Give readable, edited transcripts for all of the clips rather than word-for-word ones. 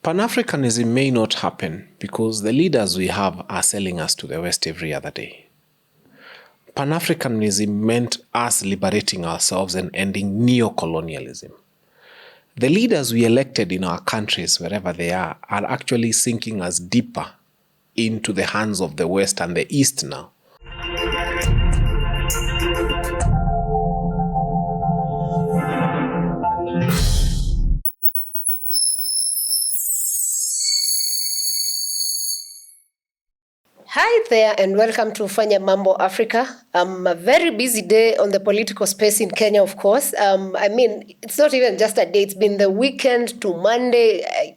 Pan-Africanism may not happen because the leaders we have are selling us to the West every other day. Pan-Africanism meant us liberating ourselves and ending neocolonialism. The leaders we elected in our countries, wherever they are actually sinking us deeper into the hands of the West and the East now. Hi there and welcome to Fanya Mambo Africa. A very busy day on the political space in Kenya, of course. It's not even just a day. It's been the weekend to Monday. I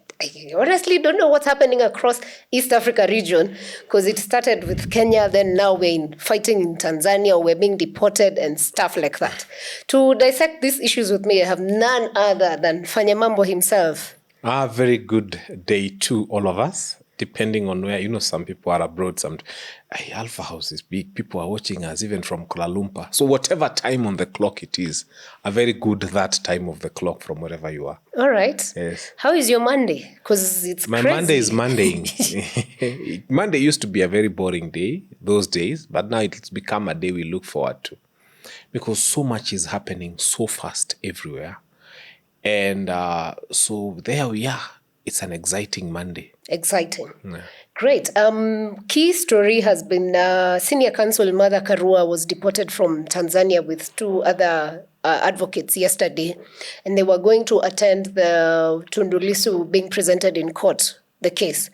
honestly don't know what's happening across East Africa region because it started with Kenya, then now we're fighting in Tanzania, we're being deported and stuff like that. To dissect these issues with me, I have none other than Fanya Mambo himself. Very good day to all of us. Depending on where, some people are abroad. Thee Alfa House is big. People are watching us even from Kuala Lumpur. So whatever time on the clock it is, a very good that time of the clock from wherever you are. All right. Yes. How is your Monday? Because it's My crazy. Monday is Monday. Monday used to be a very boring day, those days, but now it's become a day we look forward to. Because so much is happening so fast everywhere. And so there we are. It's an exciting Monday. Exciting. Yeah. Great. Key story has been Senior Counsel Mother Karua was deported from Tanzania with two other advocates yesterday, and they were going to attend the Tundu Lissu being presented in court, the case.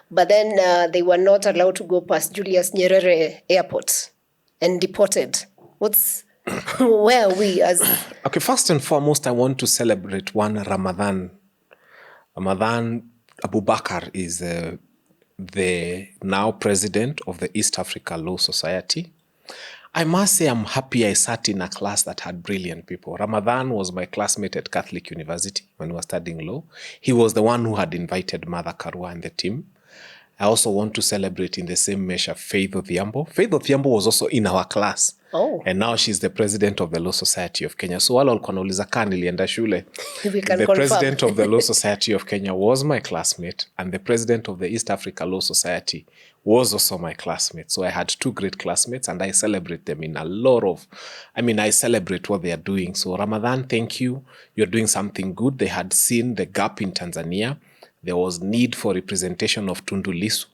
But then they were not allowed to go past Julius Nyerere Airport and deported. Where are we as... Okay, first and foremost, I want to celebrate one Ramadan. Ramadan Abubakar is the now president of the East Africa Law Society. I must say I'm happy I sat in a class that had brilliant people. Ramadan was my classmate at Catholic University when we were studying law. He was the one who had invited Mother Karua and the team. I also want to celebrate in the same measure Faith Odhiambo. Faith Odhiambo was also in our class. Oh. And now she's the president of the Law Society of Kenya. So wale walikuwa nauliza kaa nilienda shule. We can the confirm. President of the Law Society of Kenya was my classmate, and the president of the East Africa Law Society was also my classmate. So I had two great classmates, and I celebrate them in I celebrate what they are doing. So Ramadan, thank you. You're doing something good. They had seen the gap in Tanzania. There was need for representation of Tundu Lissu,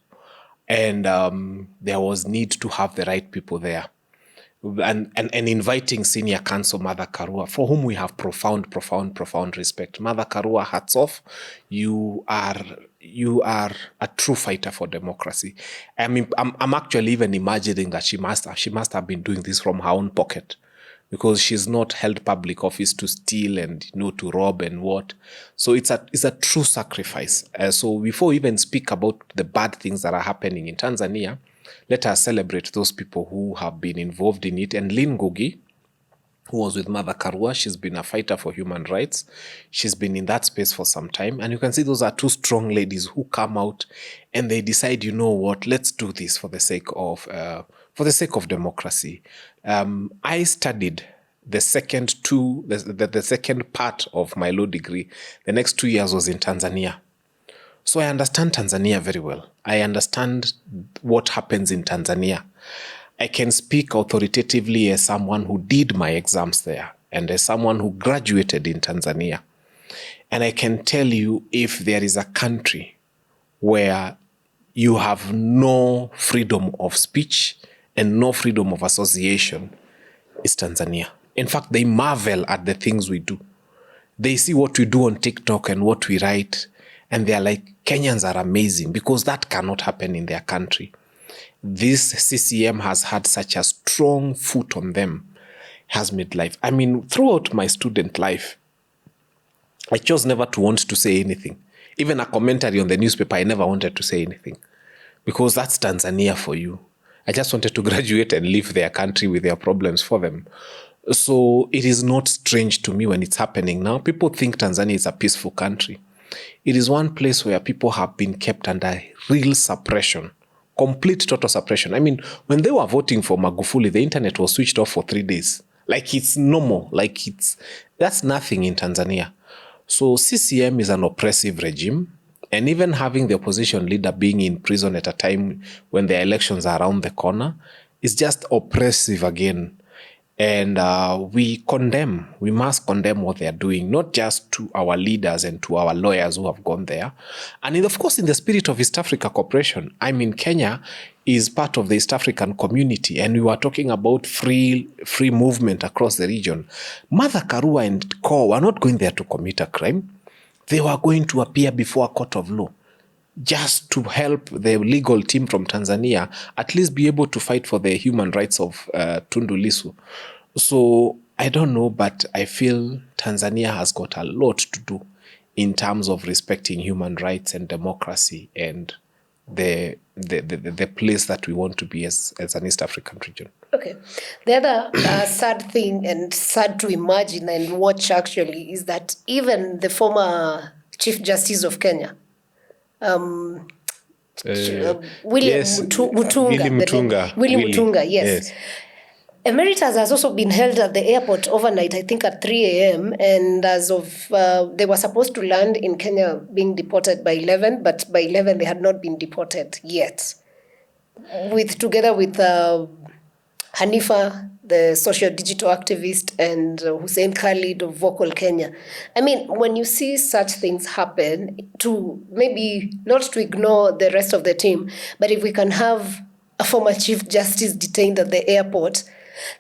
and there was need to have the right people there. And inviting Senior Counsel Mother Karua, for whom we have profound respect. Mother Karua, hats off. You are a true fighter for democracy. I'm actually even imagining that she must have been doing this from her own pocket, because she's not held public office to steal and to rob and what. So it's a true sacrifice. So before we even speak about the bad things that are happening in Tanzania, let us celebrate those people who have been involved in it. And Lynn Ngugi, who was with Mother Karua, she's been a fighter for human rights. She's been in that space for some time. And you can see those are two strong ladies who come out and they decide, let's do this for the sake of democracy. I studied the second part of my law degree. The next 2 years was in Tanzania. So I understand Tanzania very well. I understand what happens in Tanzania. I can speak authoritatively as someone who did my exams there and as someone who graduated in Tanzania. And I can tell you, if there is a country where you have no freedom of speech and no freedom of association, it's Tanzania. In fact, they marvel at the things we do. They see what we do on TikTok and what we write, and they're like, Kenyans are amazing, because that cannot happen in their country. This CCM has had such a strong foot on them, has made life. Throughout my student life, I chose never to want to say anything. Even a commentary on the newspaper, I never wanted to say anything, because that's Tanzania for you. I just wanted to graduate and leave their country with their problems for them. So it is not strange to me when it's happening now. People think Tanzania is a peaceful country. It is one place where people have been kept under real suppression, complete total suppression. When they were voting for Magufuli, the internet was switched off for 3 days. Like it's normal, that's nothing in Tanzania. So CCM is an oppressive regime. And even having the opposition leader being in prison at a time when the elections are around the corner is just oppressive again. And we must condemn what they are doing, not just to our leaders and to our lawyers who have gone there. And of course, in the spirit of East Africa cooperation, I mean, Kenya is part of the East African community, and we were talking about free movement across the region. Mother Karua and Co were not going there to commit a crime. They were going to appear before a court of law just to help the legal team from Tanzania at least be able to fight for the human rights of Tundu Lissu. So I don't know, but I feel Tanzania has got a lot to do in terms of respecting human rights and democracy and the place that we want to be as an East African region. Okay. The other sad thing and sad to imagine and watch actually is that even the former Chief Justice of Kenya, William Yes, Mutunga. Willie Mutunga, yes. Emeritus has also been held at the airport overnight, I think at 3 a.m. And as of, they were supposed to land in Kenya being deported by 11, but by 11 they had not been deported yet. Together with Hanifa, the social digital activist, and Hussein Khalid of Vocal Kenya. I mean, when you see such things happen, to maybe not to ignore the rest of the team, but if we can have a former Chief Justice detained at the airport,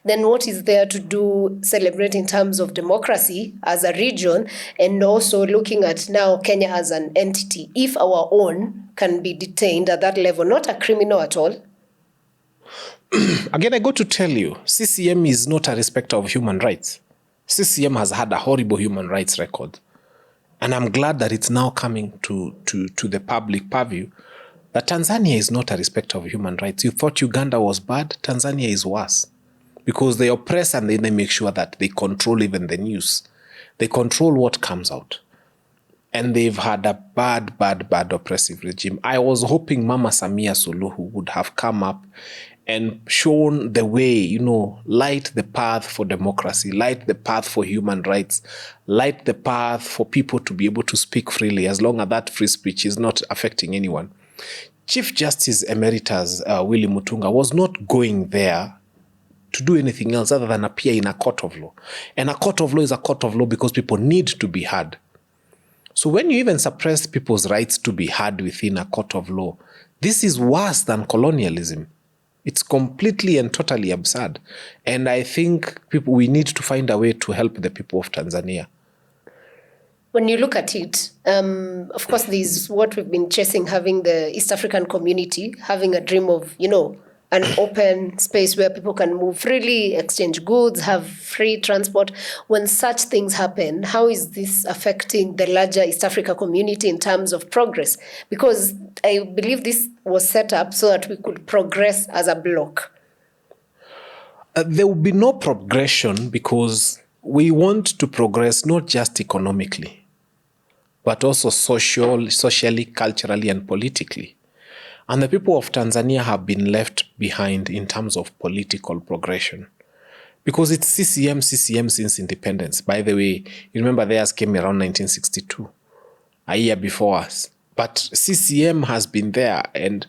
then what is there to do celebrate in terms of democracy as a region, and also looking at now Kenya as an entity, if our own can be detained at that level, not a criminal at all? Again, I got to tell you, CCM is not a respecter of human rights. CCM has had a horrible human rights record. And I'm glad that it's now coming to the public purview that Tanzania is not a respecter of human rights. You thought Uganda was bad? Tanzania is worse. Because they oppress and then they make sure that they control even the news. They control what comes out. And they've had a bad oppressive regime. I was hoping Mama Samia Suluhu would have come up and shown the way, light the path for democracy, light the path for human rights, light the path for people to be able to speak freely, as long as that free speech is not affecting anyone. Chief Justice Emeritus Willie Mutunga was not going there to do anything else other than appear in a court of law. And a court of law is a court of law because people need to be heard. So when you even suppress people's rights to be heard within a court of law, this is worse than colonialism. It's completely and totally absurd. And I think we need to find a way to help the people of Tanzania. When you look at it, of course, there's what we've been chasing, having the East African community, having a dream of, an open space where people can move freely, exchange goods, have free transport. When such things happen, how is this affecting the larger East Africa community in terms of progress? Because I believe this was set up so that we could progress as a bloc. There will be no progression because we want to progress not just economically, but also socially, culturally, and politically. And the people of Tanzania have been left behind in terms of political progression. Because it's CCM since independence. By the way, you remember theirs came around 1962, a year before us. But CCM has been there and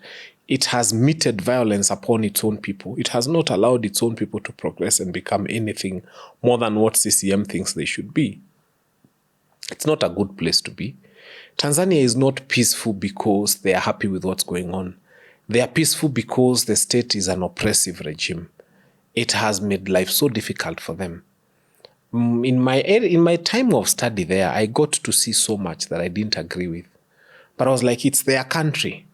it has meted violence upon its own people. It has not allowed its own people to progress and become anything more than what CCM thinks they should be. It's not a good place to be. Tanzania is not peaceful because they are happy with what's going on. They are peaceful because the state is an oppressive regime. It has made life so difficult for them. In my time of study there, I got to see so much that I didn't agree with. But I was like, it's their country.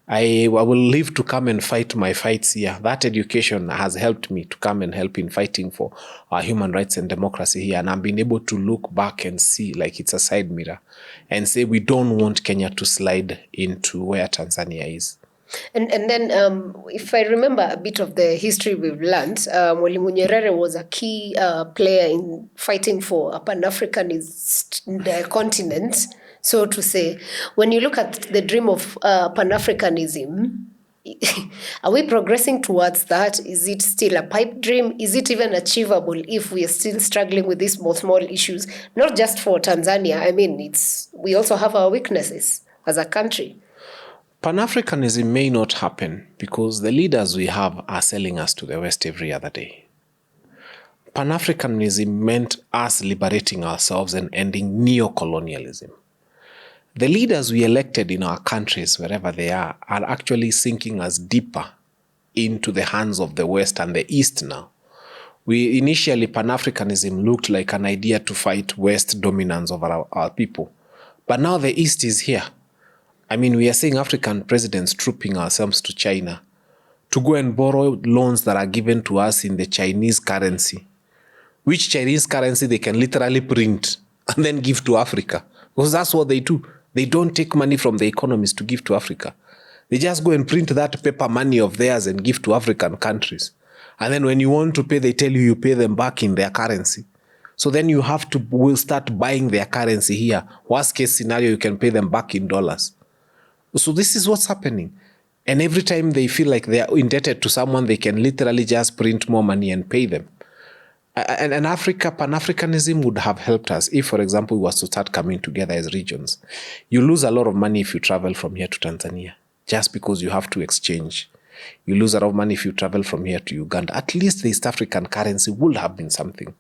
I will live to come and fight my fights here. That education has helped me to come and help in fighting for human rights and democracy here. And I've been able to look back and see like it's a side mirror and say we don't want Kenya to slide into where Tanzania is. And then if I remember a bit of the history we've learned, Mwalimu Nyerere was a key player in fighting for a Pan-Africanist continent, so to say. When you look at the dream of Pan-Africanism, are we progressing towards that? Is it still a pipe dream? Is it even achievable if we are still struggling with these small issues? Not just for Tanzania. I mean, we also have our weaknesses. as a country? Pan-Africanism may not happen because the leaders we have are selling us to the West every other day. Pan-Africanism meant us liberating ourselves and ending neocolonialism. The leaders we elected in our countries, wherever they are actually sinking us deeper into the hands of the West and the East now. Initially, Pan-Africanism looked like an idea to fight West dominance over our people. But now the East is here. I mean, we are seeing African presidents trooping ourselves to China to go and borrow loans that are given to us in the Chinese currency, which Chinese currency they can literally print and then give to Africa. Because that's what they do. They don't take money from the economies to give to Africa. They just go and print that paper money of theirs and give to African countries. And then when you want to pay, they tell you pay them back in their currency. So then you have to will start buying their currency here. Worst case scenario, you can pay them back in dollars. So this is what's happening. And every time they feel like they are indebted to someone, they can literally just print more money and pay them. And Pan-Africanism would have helped us if, for example, we was to start coming together as regions. You lose a lot of money if you travel from here to Tanzania, just because you have to exchange. You lose a lot of money if you travel from here to Uganda. At least the East African currency would have been something.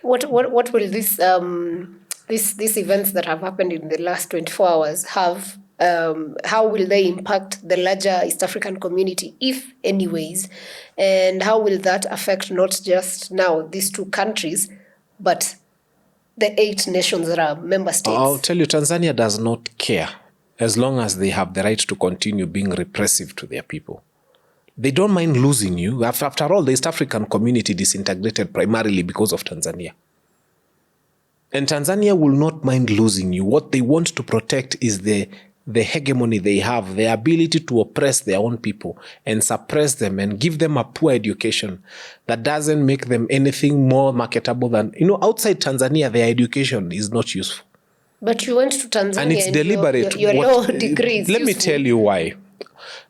What will these events that have happened in the last 24 hours have? How will they impact the larger East African community, if anyways? And how will that affect not just now these two countries, but the 8 nations that are member states? I'll tell you, Tanzania does not care as long as they have the right to continue being repressive to their people. They don't mind losing you. After all, the East African community disintegrated primarily because of Tanzania. And Tanzania will not mind losing you. What they want to protect is the hegemony they have, the ability to oppress their own people and suppress them and give them a poor education that doesn't make them anything more marketable than, outside Tanzania, their education is not useful. But you went to Tanzania and it's deliberate. Your law degree is Let me useful. tell you why.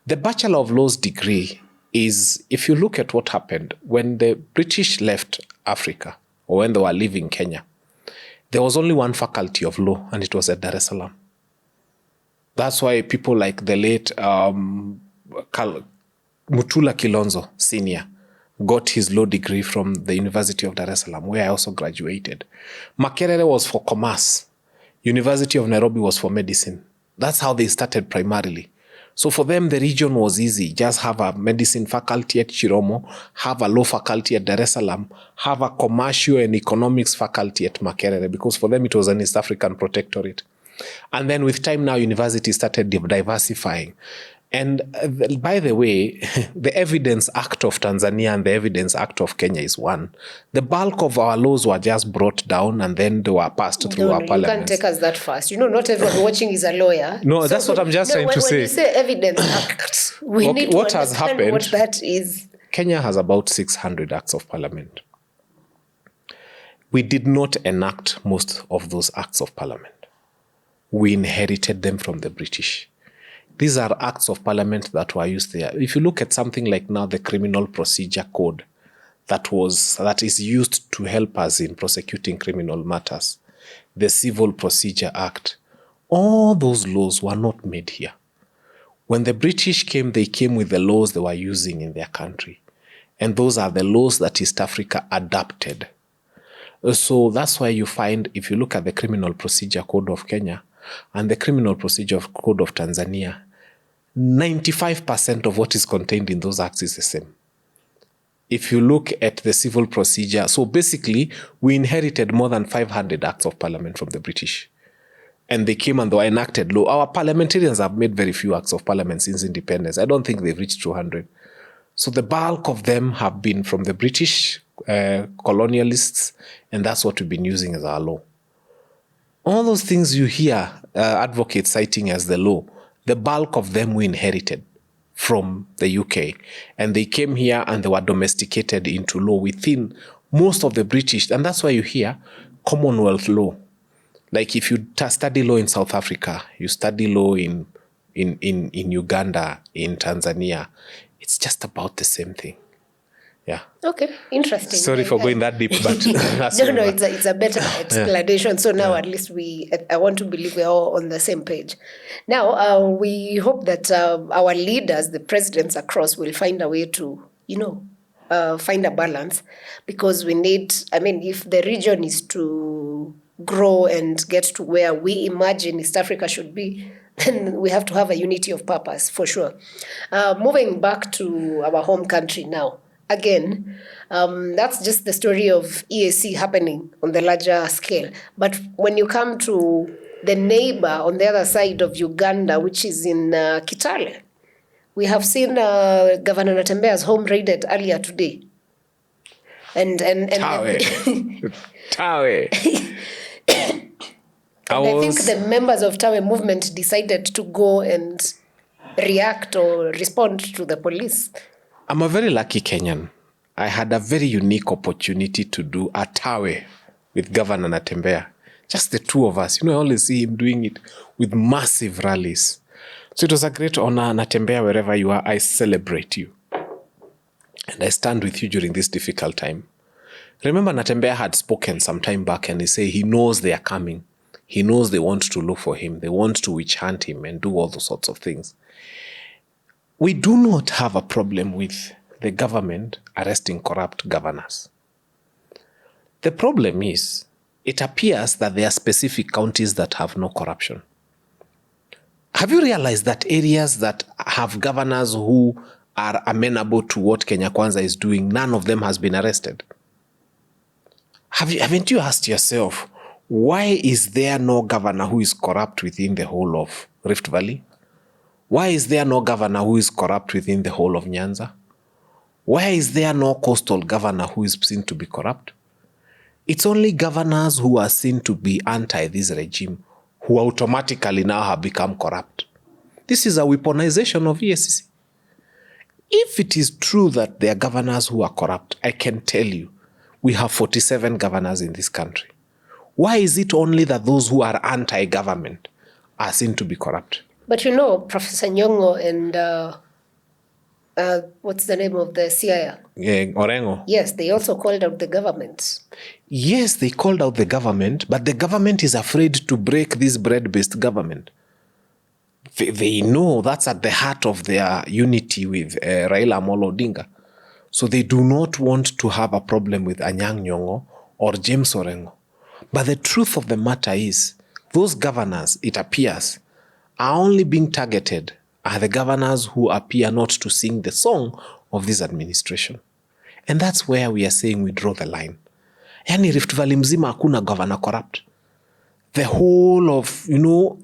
The Bachelor of Laws degree is, if you look at what happened, when the British left Africa, or when they were leaving Kenya, there was only one faculty of law, and it was at Dar es Salaam. That's why people like the late Mutula Kilonzo Sr. got his law degree from the University of Dar es Salaam, where I also graduated. Makerere was for commerce. University of Nairobi was for medicine. That's how they started primarily. So for them, the region was easy. Just have a medicine faculty at Chiromo, have a law faculty at Dar es Salaam, have a commercial and economics faculty at Makerere, because for them it was an East African protectorate. And then with time now, universities started diversifying. And by the way, the Evidence Act of Tanzania and the Evidence Act of Kenya is one. The bulk of our laws were just brought down and then they were passed through our parliament. You can't take us that fast. Not everyone watching is a lawyer. No, that's what I'm just trying to say. When you say Evidence Act, we need to understand what that is. Kenya has about 600 acts of parliament. We did not enact most of those acts of parliament. We inherited them from the British. These are acts of parliament that were used there. If you look at something like now the Criminal Procedure Code that is used to help us in prosecuting criminal matters, the Civil Procedure Act, all those laws were not made here. When the British came, they came with the laws they were using in their country. And those are the laws that East Africa adapted. So that's why you find, if you look at the Criminal Procedure Code of Kenya and the Criminal Procedure Code of Tanzania, 95% of what is contained in those acts is the same. If you look at the civil procedure, so basically we inherited more than 500 acts of parliament from the British. And they came and they were enacted law. Our parliamentarians have made very few acts of parliament since independence. I don't think they've reached 200. So the bulk of them have been from the British colonialists, and that's what we've been using as our law. All those things you hear advocates citing as the law, the bulk of them we inherited from the UK. And they came here and they were domesticated into law within most of the British. And that's why you hear Commonwealth law. Like if you study law in South Africa, you study law in Uganda, in Tanzania, it's just about the same thing. Yeah. Okay, interesting. Sorry for going that deep, but no, it's a better explanation. So now at least I want to believe we're all on the same page. Now, we hope that our leaders, the presidents across, will find a way to, find a balance, because we need, if the region is to grow and get to where we imagine East Africa should be, then we have to have a unity of purpose, for sure. Moving back to our home country now. Again, that's just the story of EAC happening on the larger scale. But when you come to the neighbor on the other side of Uganda, which is in Kitale, we have seen Governor Natembeya's home raided earlier today. And Tawe. I think the members of Tawe movement decided to go and react or respond to the police. I'm a very lucky Kenyan. I had a very unique opportunity to do a Tawe with Governor Natembeya. Just the two of us. I always see him doing it with massive rallies. So it was a great honor. Natembeya, wherever you are, I celebrate you. And I stand with you during this difficult time. Remember, Natembeya had spoken some time back and he said he knows they are coming. He knows they want to look for him. They want to witch hunt him and do all those sorts of things. We do not have a problem with the government arresting corrupt governors. The problem is, it appears that there are specific counties that have no corruption. Have you realized that areas that have governors who are amenable to what Kenya Kwanza is doing, none of them has been arrested? Haven't you asked yourself, why is there no governor who is corrupt within the whole of Rift Valley? Why is there no governor who is corrupt within the whole of Nyanza? Why is there no coastal governor who is seen to be corrupt? It's only governors who are seen to be anti this regime who automatically now have become corrupt. This is a weaponization of EACC. If it is true that there are governors who are corrupt, I can tell you, we have 47 governors in this country. Why is it only that those who are anti-government are seen to be corrupt? But Professor Nyong'o and what's the name of the CIA? Orengo. Yes, they also called out the government. Yes, they called out the government, but the government is afraid to break this bread-based government. They know that's at the heart of their unity with Raila Amolo Odinga. So they do not want to have a problem with Anyang' Nyong'o or James Orengo. But the truth of the matter is, those governors, it appears, are only being targeted are the governors who appear not to sing the song of this administration. And that's where we are saying we draw the line. Yani Rift Valley mzima hakuna governor corrupt. The whole of,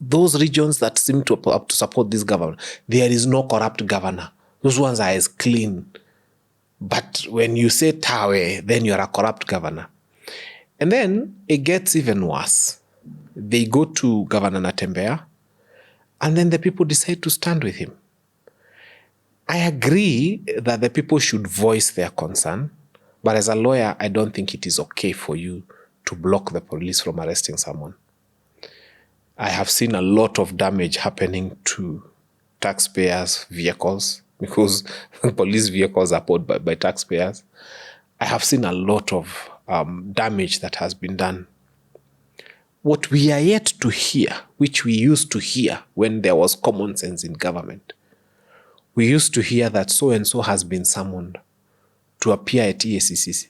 those regions that seem to support this government, there is no corrupt governor. Those ones are as clean. But when you say Tawe, then you're a corrupt governor. And then it gets even worse. They go to Governor Natembeya, and then the people decide to stand with him. I agree that the people should voice their concern, but as a lawyer, I don't think it is okay for you to block the police from arresting someone. I have seen a lot of damage happening to taxpayers' vehicles because police vehicles are bought by taxpayers. I have seen a lot of damage that has been done. What we are yet to hear, which we used to hear when there was common sense in government, we used to hear that so-and-so has been summoned to appear at EACC.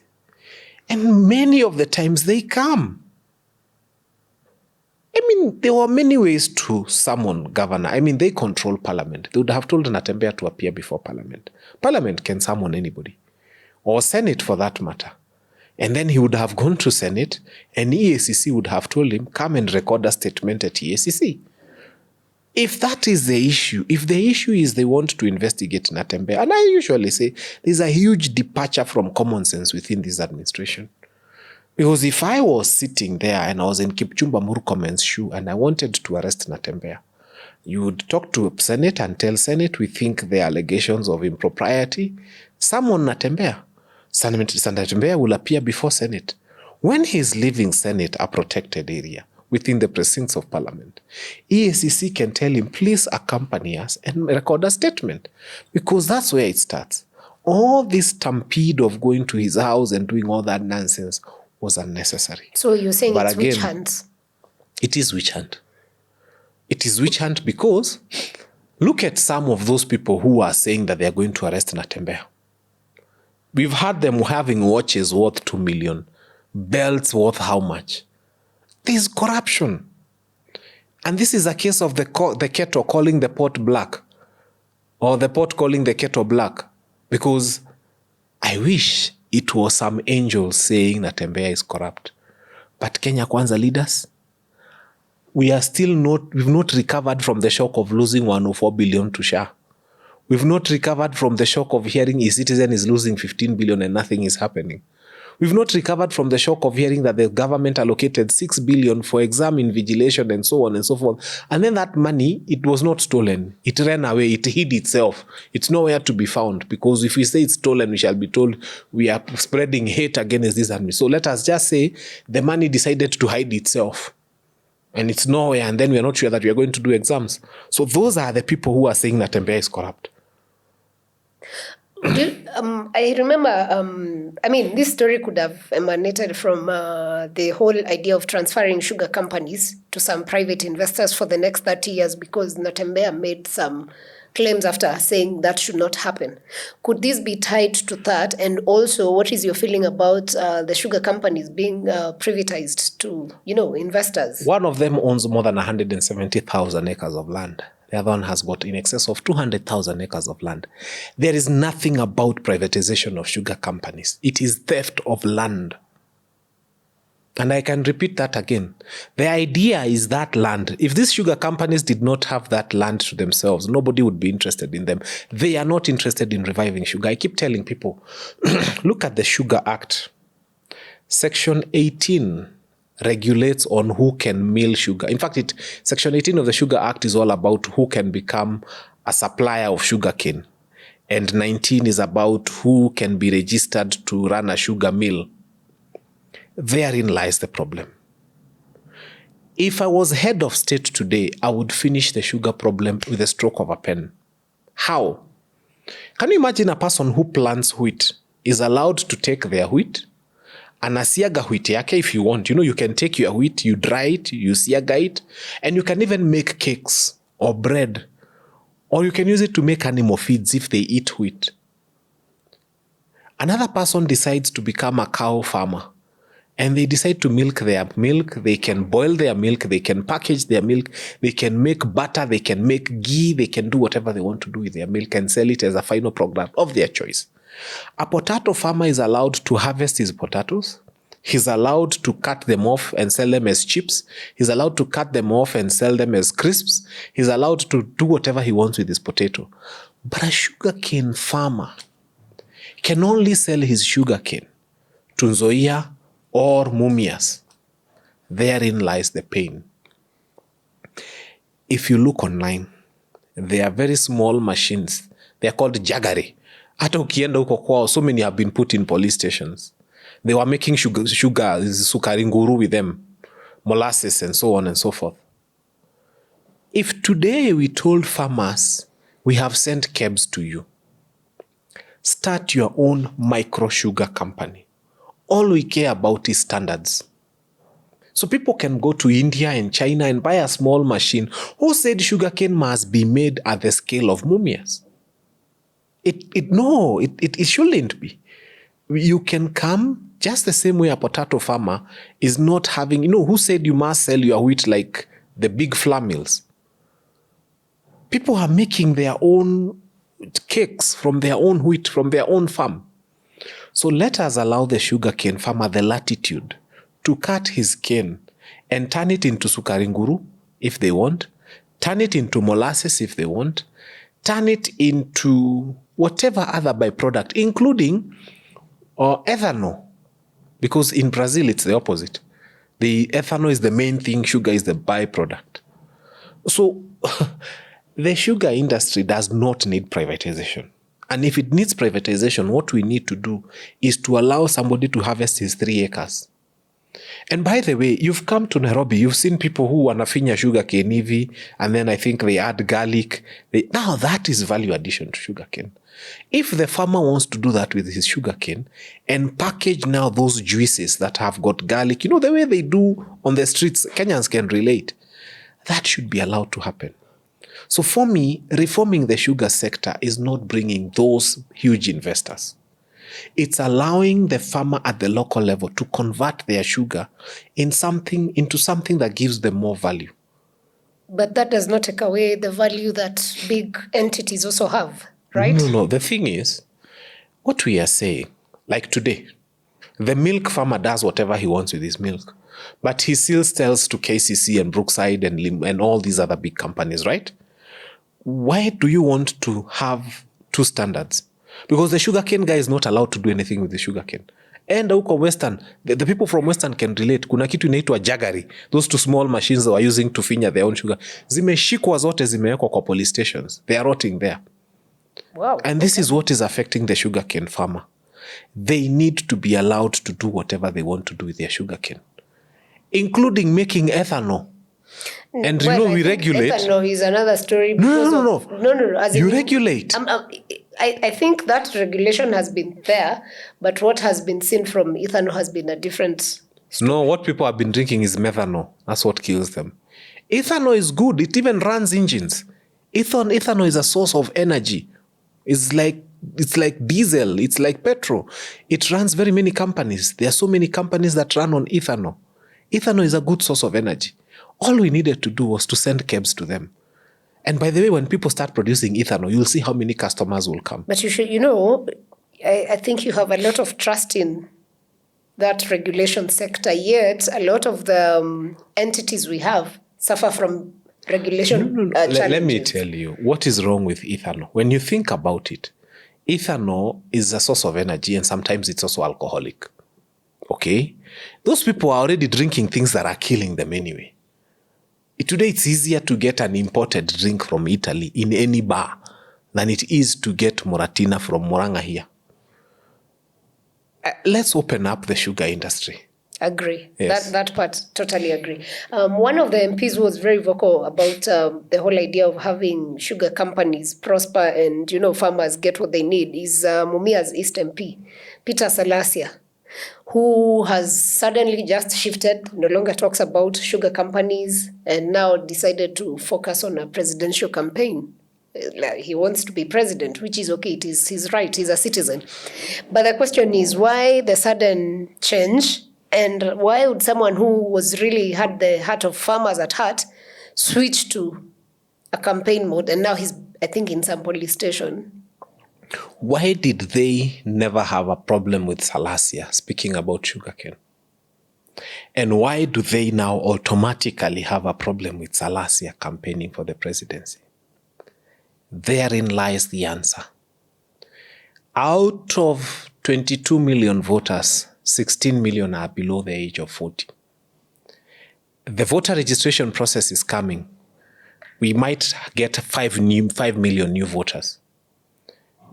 And many of the times they come. There were many ways to summon governor. They control parliament. They would have told Natembeya to appear before parliament. Parliament can summon anybody, or Senate for that matter. And then he would have gone to Senate, and EACC would have told him, come and record a statement at EACC. If that is the issue, if the issue is they want to investigate Natembeya, and I usually say there's a huge departure from common sense within this administration. Because if I was sitting there and I was in Kipchumba Murkomen's shoe and I wanted to arrest Natembeya, you would talk to Senate and tell Senate we think the allegations of impropriety. Summon Natembeya. Senator Natembeya will appear before Senate. When he's leaving Senate, a protected area, within the precincts of Parliament, EACC can tell him, please accompany us and record a statement. Because that's where it starts. all this stampede of going to his house and doing all that nonsense was unnecessary. So you're saying But it's again, witch hunt? It is witch hunt. It is witch hunt because look at some of those people who are saying that they are going to arrest Natembeya. We've had them having watches worth 2 million, belts worth how much? There's corruption. And this is a case of the kettle calling the pot black, or the pot calling the kettle black, because I wish it was some angel saying Natembeya is corrupt. But Kenya Kwanza leaders, we've not recovered from the shock of losing 104 billion to Shah. We've not recovered from the shock of hearing e-Citizen is losing 15 billion and nothing is happening. We've not recovered from the shock of hearing that the government allocated 6 billion for exam invigilation and so on and so forth. And then that money, it was not stolen. It ran away. It hid itself. It's nowhere to be found, because if we say it's stolen, we shall be told we are spreading hate against this army. So let us just say the money decided to hide itself. And it's nowhere, and then we are not sure that we are going to do exams. So those are the people who are saying that Natembeya is corrupt. I remember, this story could have emanated from the whole idea of transferring sugar companies to some private investors for the next 30 years, because Natembeya made some claims after saying that should not happen. Could this be tied to that? And also, what is your feeling about the sugar companies being privatized to, investors? One of them owns more than 170,000 acres of land. The other one has got in excess of 200,000 acres of land. There is nothing about privatization of sugar companies. It is theft of land. And I can repeat that again. The idea is that land, if these sugar companies did not have that land to themselves, nobody would be interested in them. They are not interested in reviving sugar. I keep telling people, look at the Sugar Act. Section 18 regulates on who can mill sugar. In fact, Section 18 of the Sugar Act is all about who can become a supplier of sugarcane. And 19 is about who can be registered to run a sugar mill. Therein lies the problem. If I was head of state today, I would finish the sugar problem with a stroke of a pen. How? Can you imagine a person who plants wheat is allowed to take their wheat, anasiaga wheat yake if you want. You can take your wheat, you dry it, you siaga it, and you can even make cakes or bread. Or you can use it to make animal feeds if they eat wheat. Another person decides to become a cow farmer, and they decide to milk their milk. They can boil their milk, they can package their milk, they can make butter, they can make ghee, they can do whatever they want to do with their milk and sell it as a final product of their choice. A potato farmer is allowed to harvest his potatoes. He's allowed to cut them off and sell them as chips. He's allowed to cut them off and sell them as crisps. He's allowed to do whatever he wants with his potato. But a sugarcane farmer can only sell his sugarcane to Nzoia or Mumias. Therein lies the pain. If you look online, there are very small machines. They are called jaggery. Hata ukienda huko kwao, so many have been put in police stations. They were making sugar, sukari nguru with them, molasses and so on and so forth. If today we told farmers, we have sent cabs to you, start your own micro sugar company. All we care about is standards. So people can go to India and China and buy a small machine. Who said sugarcane must be made at the scale of Mumias? It shouldn't be. You can come just the same way a potato farmer is not having, who said you must sell your wheat like the big flour mills? People are making their own cakes from their own wheat, from their own farm. So let us allow the sugarcane farmer the latitude to cut his cane and turn it into sukari nguru if they want, turn it into molasses if they want, turn it into whatever other byproduct, including ethanol. Because in Brazil, it's the opposite. The ethanol is the main thing, sugar is the byproduct. So the sugar industry does not need privatization. And if it needs privatization, what we need to do is to allow somebody to harvest his 3 acres. And by the way, you've come to Nairobi, you've seen people who wanafinya sugarcane hivi, and then I think they add garlic. Now that is value addition to sugarcane. If the farmer wants to do that with his sugarcane and package now those juices that have got garlic, you know, the way they do on the streets, Kenyans can relate. That should be allowed to happen. So for me, reforming the sugar sector is not bringing those huge investors. It's allowing the farmer at the local level to convert their sugar into something that gives them more value. But that does not take away the value that big entities also have, right? No. The thing is, what we are saying, like today, the milk farmer does whatever he wants with his milk, but he still sells to KCC and Brookside and all these other big companies, right? Why do you want to have two standards? Because the sugarcane guy is not allowed to do anything with the sugarcane. And huko Western, the people from Western can relate. Kuna kitu inaitwa jaggery. Those two small machines they are using to finya their own sugar. Zimeshikwa zote zimewekwa kwa police stations. They are rotting there. Wow. And this is what is affecting the sugarcane farmer. They need to be allowed to do whatever they want to do with their sugarcane, including making ethanol. And we regulate. Ethanol is another story. No. You regulate. I think that regulation has been there, but what has been seen from ethanol has been a different story. No, what people have been drinking is methanol. That's what kills them. Ethanol is good. It even runs engines. Ethanol is a source of energy. It's like diesel. It's like petrol. It runs very many companies. There are so many companies that run on ethanol. Ethanol is a good source of energy. All we needed to do was to send cabs to them. And by the way, when people start producing ethanol, you'll see how many customers will come. But I think you have a lot of trust in that regulation sector, yet a lot of the entities we have suffer from regulation challenges. Let me tell you, what is wrong with ethanol? When you think about it, ethanol is a source of energy and sometimes it's also alcoholic. Okay? Those people are already drinking things that are killing them anyway. Today, it's easier to get an imported drink from Italy in any bar than it is to get Moratina from Murang'a here. Let's open up the sugar industry. Agree. Yes. That part, totally agree. One of the MPs was very vocal about the whole idea of having sugar companies prosper and, farmers get what they need is Mumia's East MP, Peter Salasya, who has suddenly just shifted, no longer talks about sugar companies, and now decided to focus on a presidential campaign. He wants to be president, which is okay. It is his right. He's a citizen. But the question is, why the sudden change? And why would someone who was really had the heart of farmers at heart switch to a campaign mode? And now he's, I think, in some police station. Why did they never have a problem with Salasya, speaking about sugarcane? And why do they now automatically have a problem with Salasya campaigning for the presidency? Therein lies the answer. Out of 22 million voters, 16 million are below the age of 40. The voter registration process is coming. We might get 5 million new voters.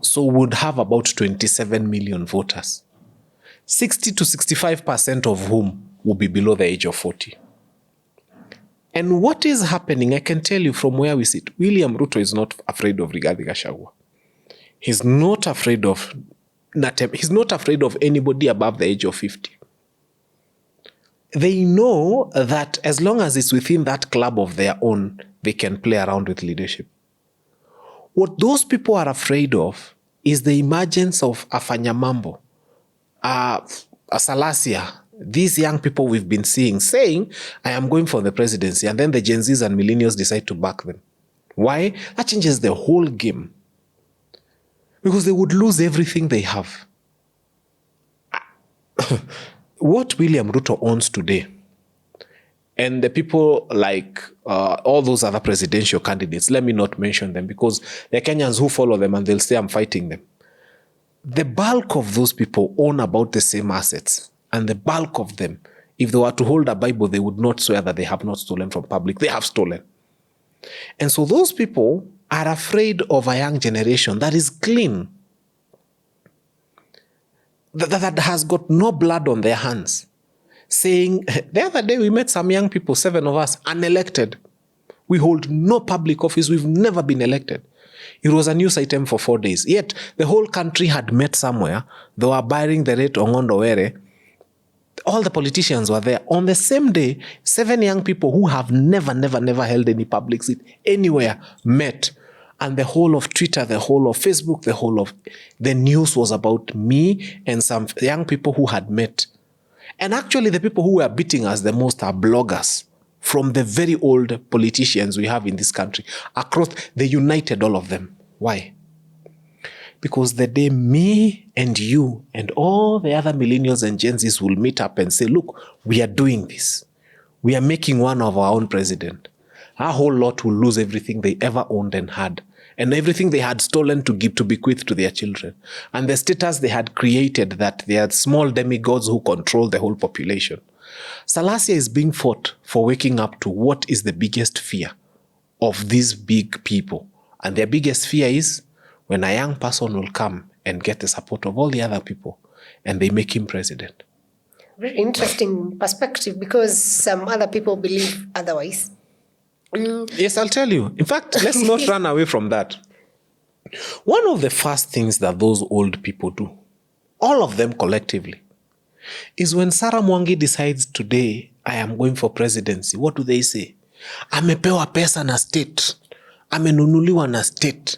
So we would have about 27 million voters, 60 to 65% of whom will be below the age of 40. And what is happening, I can tell you from where we sit, William Ruto is not afraid of Rigathi Gachagua. He's not afraid of he's not afraid of anybody above the age of 50. They know that as long as it's within that club of their own, they can play around with leadership. What those people are afraid of is the emergence of a Fanya Mambo, a Salasya, these young people we've been seeing saying, I am going for the presidency, and then the Gen Zs and millennials decide to back them. Why? That changes the whole game. Because they would lose everything they have. What William Ruto owns today, and the people like all those other presidential candidates, let me not mention them because they're Kenyans who follow them and they'll say I'm fighting them. The bulk of those people own about the same assets. And the bulk of them, if they were to hold a Bible, they would not swear that they have not stolen from public. They have stolen. And so those people are afraid of a young generation that is clean, that has got no blood on their hands. saying, the other day we met some young people, 7 of us, unelected. We hold no public office. We've never been elected. It was a news item for 4 days. Yet the whole country had met somewhere. They were bearing the rate Ongondo Were. All the politicians were there. On the same day, 7 young people who have never held any public seat anywhere met. And the whole of Twitter, the whole of Facebook, the whole of the news was about me and some young people who had met. And actually the people who were beating us the most are bloggers from the very old politicians we have in this country. Across, they united all of them. Why? Because the day me and you and all the other millennials and Gen Zs will meet up and say, look, we are doing this. We are making one of our own president. Our whole lot will lose everything they ever owned and had. And everything they had stolen to give to bequeath to their children. And the status they had created that they are small demigods who control the whole population. Salasya is being fought for waking up to what is the biggest fear of these big people. And their biggest fear is when a young person will come and get the support of all the other people and they make him president. Very interesting perspective, because some other people believe otherwise. Yes, I'll tell you. In fact, let's not run away from that. One of the first things that those old people do, all of them collectively, is when Sarah Mwangi decides today, I am going for presidency, what do they say? Amepewa pesa na state. Amenunuliwa na state.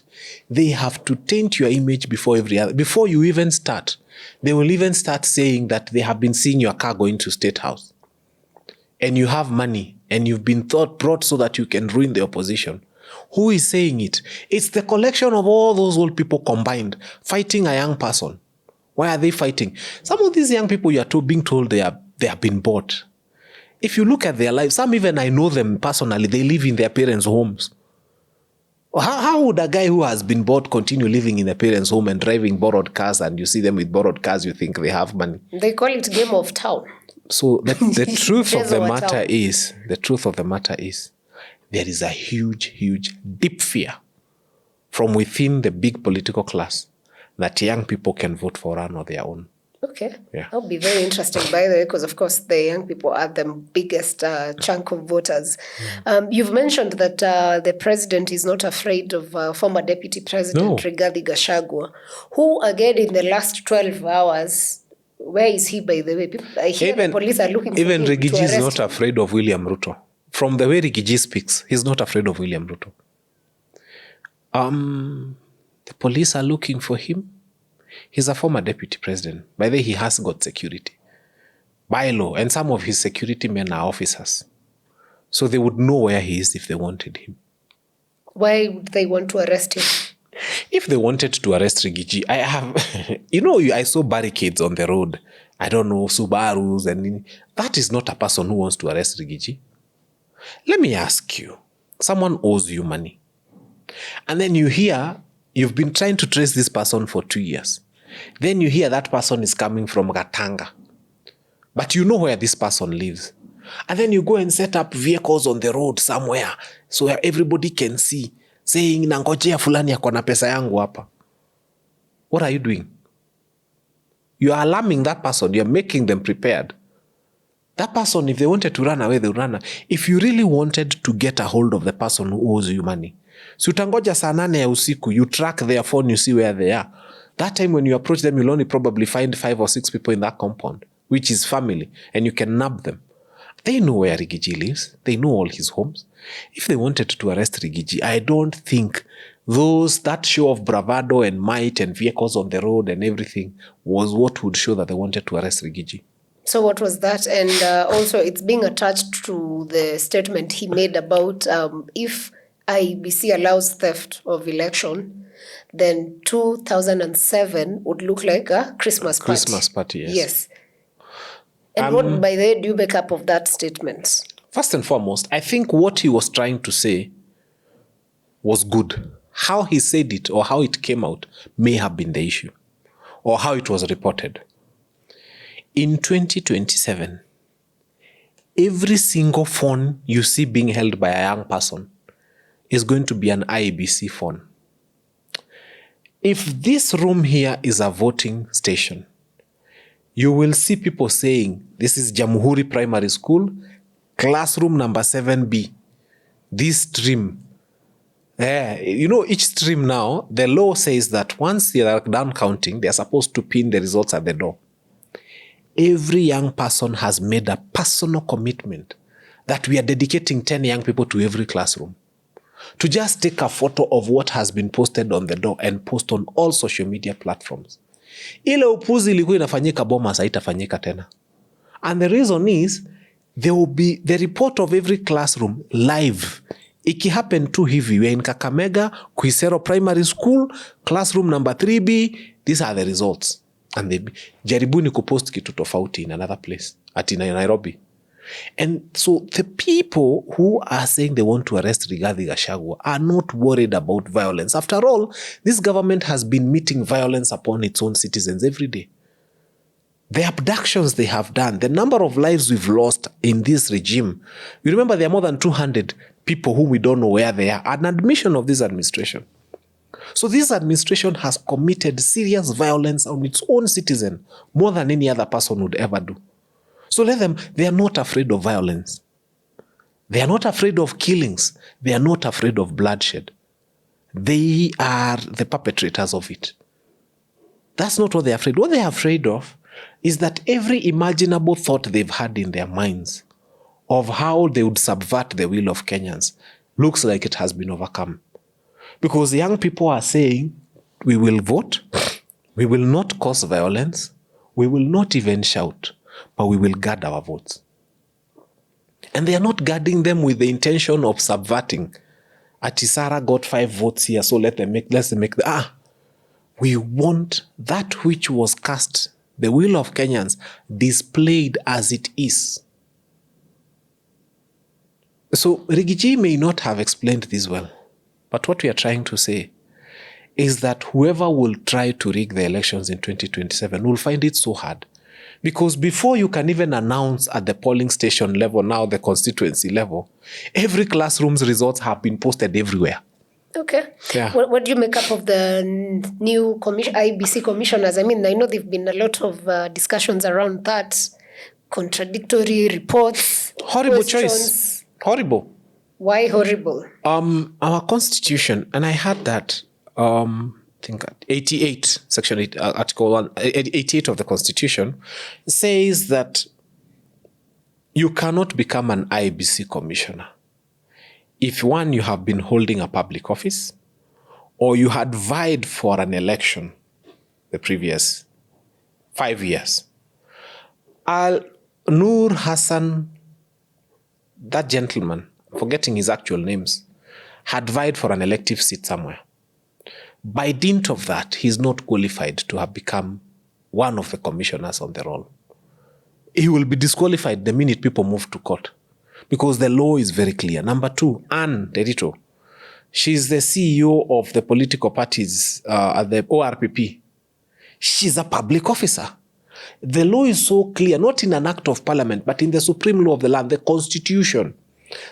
They have to taint your image before before you even start. They will even start saying that they have been seeing your car going to State House. And you have money, and you've been brought so that you can ruin the opposition. Who is saying it? It's the collection of all those old people combined, fighting a young person. Why are they fighting? Some of these young people, you are being told they have been bought. If you look at their lives, some even I know them personally, they live in their parents' homes. How would a guy who has been bought continue living in their parents' home and driving borrowed cars, and you see them with borrowed cars, you think they have money? They call it game of town. So the truth of the matter is, there is a huge, deep fear from within the big political class that young people can vote for one on their own. Okay. Yeah. That'll be very interesting, by the way, because of course the young people are the biggest chunk of voters. You've mentioned that the president is not afraid of former deputy president Rigathi Gachagua, who again in the last 12 hours, where is he, by the way? I hear the police are looking for him. Even Rigathi is not him. afraid of William Ruto. From the way Rigathi speaks, he's not afraid of William Ruto. The police are looking for him. He's a former deputy president. By the way, he has got security. By law, and some of his security men are officers. So they would know where he is if they wanted him. Why would they want to arrest him? If they wanted to arrest Rigathi, I have, I saw barricades on the road. I don't know, Subarus, and that is not a person who wants to arrest Rigathi. Let me ask you, someone owes you money. And then you hear, you've been trying to trace this person for 2 years. Then you hear that person is coming from Gatanga. But you know where this person lives. And then you go and set up vehicles on the road somewhere so everybody can see, saying, nangojea fulani yako na pesa yangu hapa. What are you doing? You are alarming that person. You are making them prepared. That person, if they wanted to run away, they would run away. If you really wanted to get a hold of the person who owes you money, so utangoja saa 8 ya usiku, you track their phone, you see where they are. That time when you approach them, you'll only probably find 5 or 6 people in that compound, which is family, and you can nab them. They know where Rigathi lives. They know all his homes. If they wanted to arrest Rigathi, I don't think that show of bravado and might and vehicles on the road and everything was what would show that they wanted to arrest Rigathi. So what was that? And also it's being attached to the statement he made about if IEBC allows theft of election, then 2007 would look like a Christmas party. Christmas party, yes. Yes. And what, by the way, do you make up of that statement? First and foremost, I think what he was trying to say was good. How he said it or how it came out may have been the issue, or how it was reported. In 2027, every single phone you see being held by a young person is going to be an IEBC phone. If this room here is a voting station, you will see people saying, this is Jamhuri Primary School, classroom number 7B, this stream. Each stream now, the law says that once they are done counting, they are supposed to pin the results at the door. Every young person has made a personal commitment that we are dedicating 10 young people to every classroom to just take a photo of what has been posted on the door and post on all social media platforms. Ile upuzi ilikuwa inafanyika Bomas haitafanyika tena. And the reason is, there will be the report of every classroom live. Iki happen tu hivi, we are in Kakamega, Kuisero Primary School, classroom number 3B, these are the results. And they jaribuni kupost kitu tofauti in another place, at in Nairobi. And so the people who are saying they want to arrest Rigathi Gachagua are not worried about violence. After all, this government has been meeting violence upon its own citizens every day. The abductions they have done, the number of lives we've lost in this regime. You remember there are more than 200 people whom we don't know where they are. An admission of this administration. So this administration has committed serious violence on its own citizen more than any other person would ever do. So let them, they are not afraid of violence. They are not afraid of killings. They are not afraid of bloodshed. They are the perpetrators of it. That's not what they're afraid. What they're afraid of is that every imaginable thought they've had in their minds of how they would subvert the will of Kenyans looks like it has been overcome. Because young people are saying, we will vote, we will not cause violence, we will not even shout, but we will guard our votes. And they are not guarding them with the intention of subverting. Sarah got 5 votes here, so let's make we want that which was cast, the will of Kenyans, displayed as it is. So Rigathi may not have explained this well, but what we are trying to say is that whoever will try to rig the elections in 2027 will find it so hard. Because before you can even announce at the polling station level, now the constituency level, every classroom's results have been posted everywhere. Okay. Yeah. What do you make up of the new IBC commissioners? I mean, I know there have been a lot of discussions around that. Contradictory reports. Horrible questions. choice. Horrible. Why horrible? Our constitution, and I had that, I think 88, section 8, article 1, 88 of the constitution, says that you cannot become an IBC commissioner if, one, you have been holding a public office, or you had vied for an election the previous 5 years. Nur Hassan, that gentleman, forgetting his actual names, had vied for an elective seat somewhere. By dint of that, he's not qualified to have become one of the commissioners on the roll. He will be disqualified the minute people move to court, because the law is very clear. Number 2, Anne Derito. She's the CEO of the political parties at the ORPP. She's a public officer. The law is so clear, not in an act of parliament, but in the supreme law of the land, the constitution,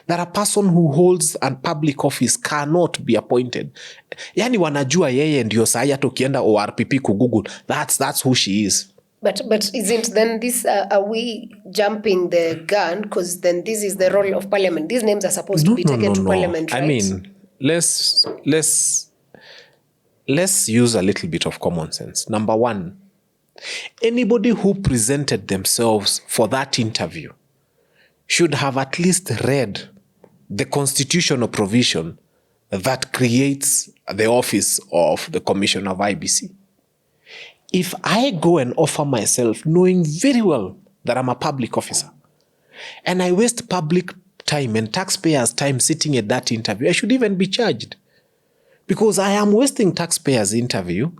that a person who holds a public office cannot be appointed. Yani wanajua yeye ndio saa hata ukienda ORPP kugoogle, that's who she is. But isn't then this, are we jumping the gun? Because then this is the role of parliament. These names are supposed to be taken to parliament, right? I mean, let's use a little bit of common sense. Number 1, anybody who presented themselves for that interview should have at least read the constitutional provision that creates the office of the Commissioner of IBC. If I go and offer myself knowing very well that I'm a public officer, and I waste public time and taxpayers' time sitting at that interview, I should even be charged. Because I am wasting taxpayers' interview,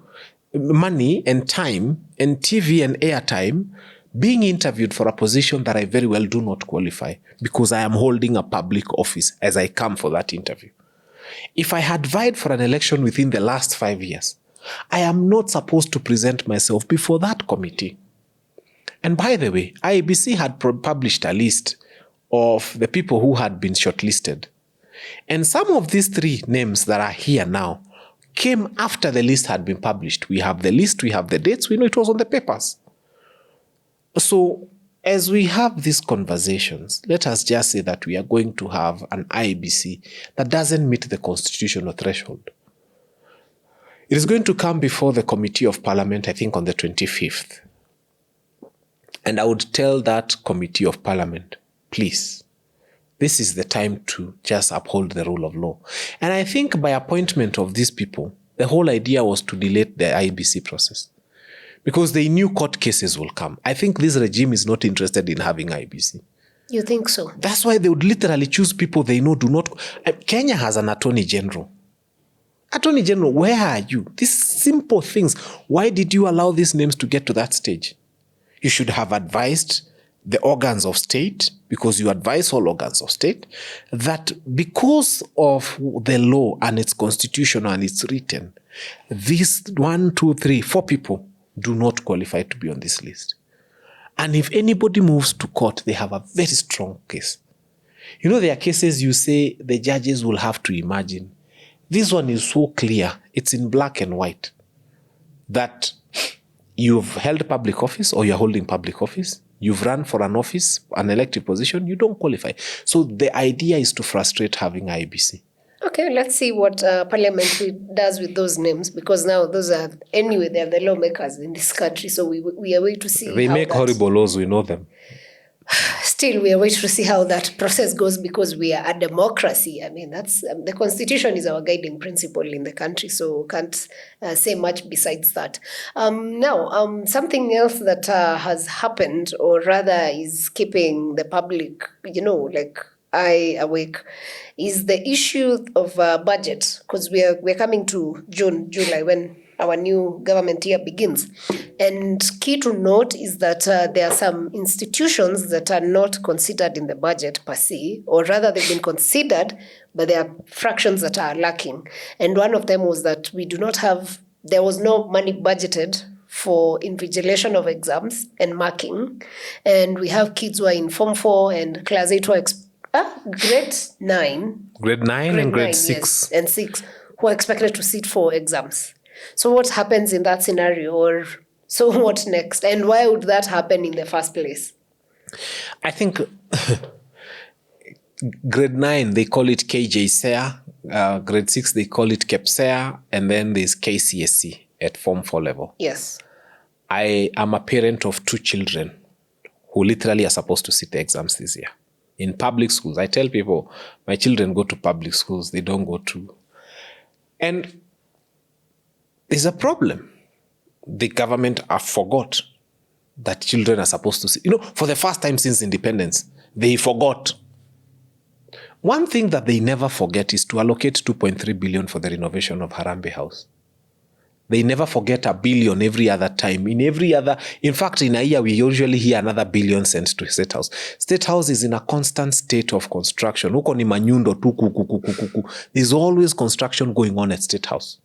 money and time and TV and airtime, being interviewed for a position that I very well do not qualify, because I am holding a public office as I come for that interview. If I had vied for an election within the last 5 years, I am not supposed to present myself before that committee. And by the way, IBC had published a list of the people who had been shortlisted. And some of these 3 names that are here now came after the list had been published. We have the list, we have the dates, we know it was on the papers. So as we have these conversations, let us just say that we are going to have an IEBC that doesn't meet the constitutional threshold. It is going to come before the Committee of Parliament, I think on the 25th. And I would tell that Committee of Parliament, please, this is the time to just uphold the rule of law. And I think by appointment of these people, the whole idea was to delay the IEBC process because they knew court cases will come. I think this regime is not interested in having IEBC. You think so? That's why they would literally choose people they know do not. Kenya has an attorney general. Attorney General, where are you? These simple things. Why did you allow these names to get to that stage? You should have advised the organs of state, because you advise all organs of state, that because of the law and its constitution and it's written, these 1, 2, 3, 4 people do not qualify to be on this list. And if anybody moves to court, they have a very strong case. You know, there are cases you say the judges will have to imagine. This one is so clear, it's in black and white, that you've held public office or you're holding public office, you've run for an office, an elected position, you don't qualify. So the idea is to frustrate having IEBC. Okay, let's see what Parliament does with those names, because now those are, anyway, they are the lawmakers in this country, so we are waiting to see. They make horrible laws, we know them. Still, we are waiting to see how that process goes, because we are a democracy. I mean, that's the Constitution is our guiding principle in the country, so can't say much besides that. Now, something else that has happened, or rather is keeping the public, eye awake, is the issue of budget, because we're coming to June, July, when our new government year begins. And key to note is that there are some institutions that are not considered in the budget per se, or rather they've been considered, but there are fractions that are lacking. And one of them was that there was no money budgeted for invigilation of exams and marking. And we have kids who are in Form 4 and Class 8 grade 9. Grade 9 and grade 6. Yes, and 6, who are expected to sit for exams. So what happens in that scenario, or so what next? And why would that happen in the first place? I think grade 9, they call it KJSEA. Grade 6, they call it KEPSEA. And then there's KCSE at Form 4 level. Yes. I am a parent of 2 children who literally are supposed to sit the exams this year. In public schools, I tell people, my children go to public schools, they don't go to. And there's a problem. The government forgot that children are supposed to sit. For the first time since independence, they forgot. One thing that they never forget is to allocate 2.3 billion for the renovation of Harambee House. They never forget $1 billion every other time. In fact, in a year, we usually hear another $1 billion sent to State House. State House is in a constant state of construction. Huko ni manyundo tu. There's always construction going on at State House.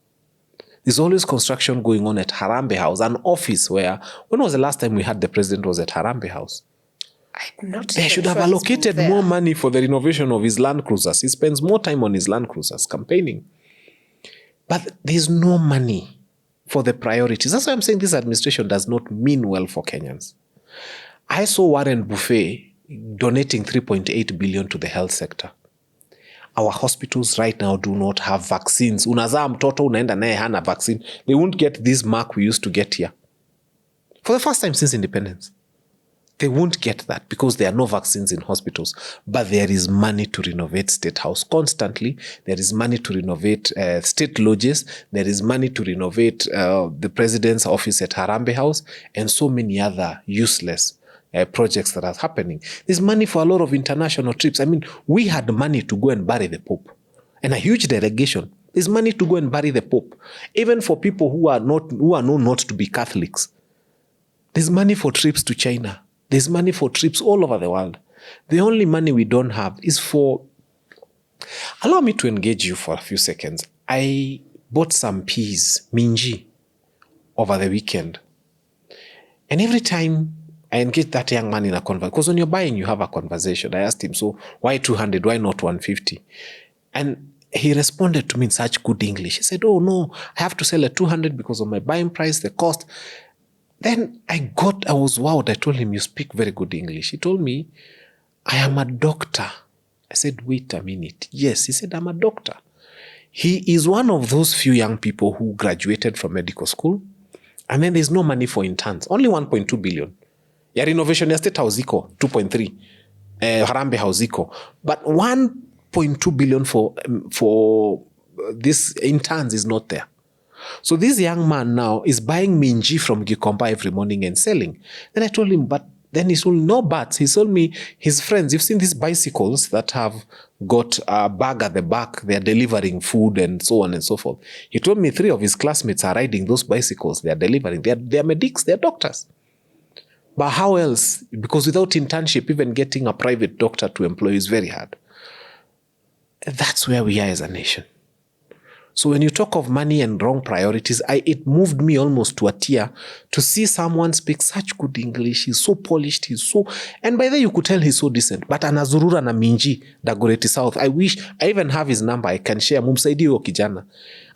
There's always construction going on at Harambee House, an office where, when was the last time we had the president was at Harambee House? I'm not They should have allocated more money for the renovation of his Land Cruisers. He spends more time on his Land Cruisers campaigning. But there's no money for the priorities. That's why I'm saying this administration does not mean well for Kenyans. I saw Warren Buffett donating 3.8 billion to the health sector. Our hospitals right now do not have vaccines. Unazaa mtoto unaenda naye hana vaccine. They won't get this mark we used to get here. For the first time since independence. They won't get that because there are no vaccines in hospitals. But there is money to renovate State House constantly. There is money to renovate state lodges. There is money to renovate the president's office at Harambee House and so many other useless projects that are happening. There's money for a lot of international trips. I mean, we had money to go and bury the Pope and a huge delegation. There's money to go and bury the Pope. Even for people who are known not to be Catholics. There's money for trips to China. There's money for trips all over the world. The only money we don't have is for... Allow me to engage you for a few seconds. I bought some peas, minji, over the weekend. And every time I engage that young man in a conversation, because when you're buying, you have a conversation. I asked him, so why 200? Why not 150? And he responded to me in such good English. He said, oh no, I have to sell at 200 because of my buying price, the cost. Then I was wowed. I told him, you speak very good English. He told me, I am a doctor. I said, wait a minute. Yes, he said, I'm a doctor. He is one of those few young people who graduated from medical school, and then there's no money for interns. Only 1.2 billion. Ya renovation ya state house iko 2.3. Harambe house iko. But 1.2 billion for these interns is not there. So this young man now is buying minji from Gikomba every morning and selling. Then I told him, but then he told no buts. He told me his friends, you've seen these bicycles that have got a bag at the back. They're delivering food and so on and so forth. He told me 3 of his classmates are riding those bicycles. They're delivering. They're medics. They're doctors. But how else? Because without internship, even getting a private doctor to employ is very hard. That's where we are as a nation. So when you talk of money and wrong priorities, it moved me almost to a tear to see someone speak such good English. He's so polished. And by then you could tell he's so decent. But anazurura na minji, Dagoretti South. I wish I even have his number. I can share. Mumsaidi huyo kijana.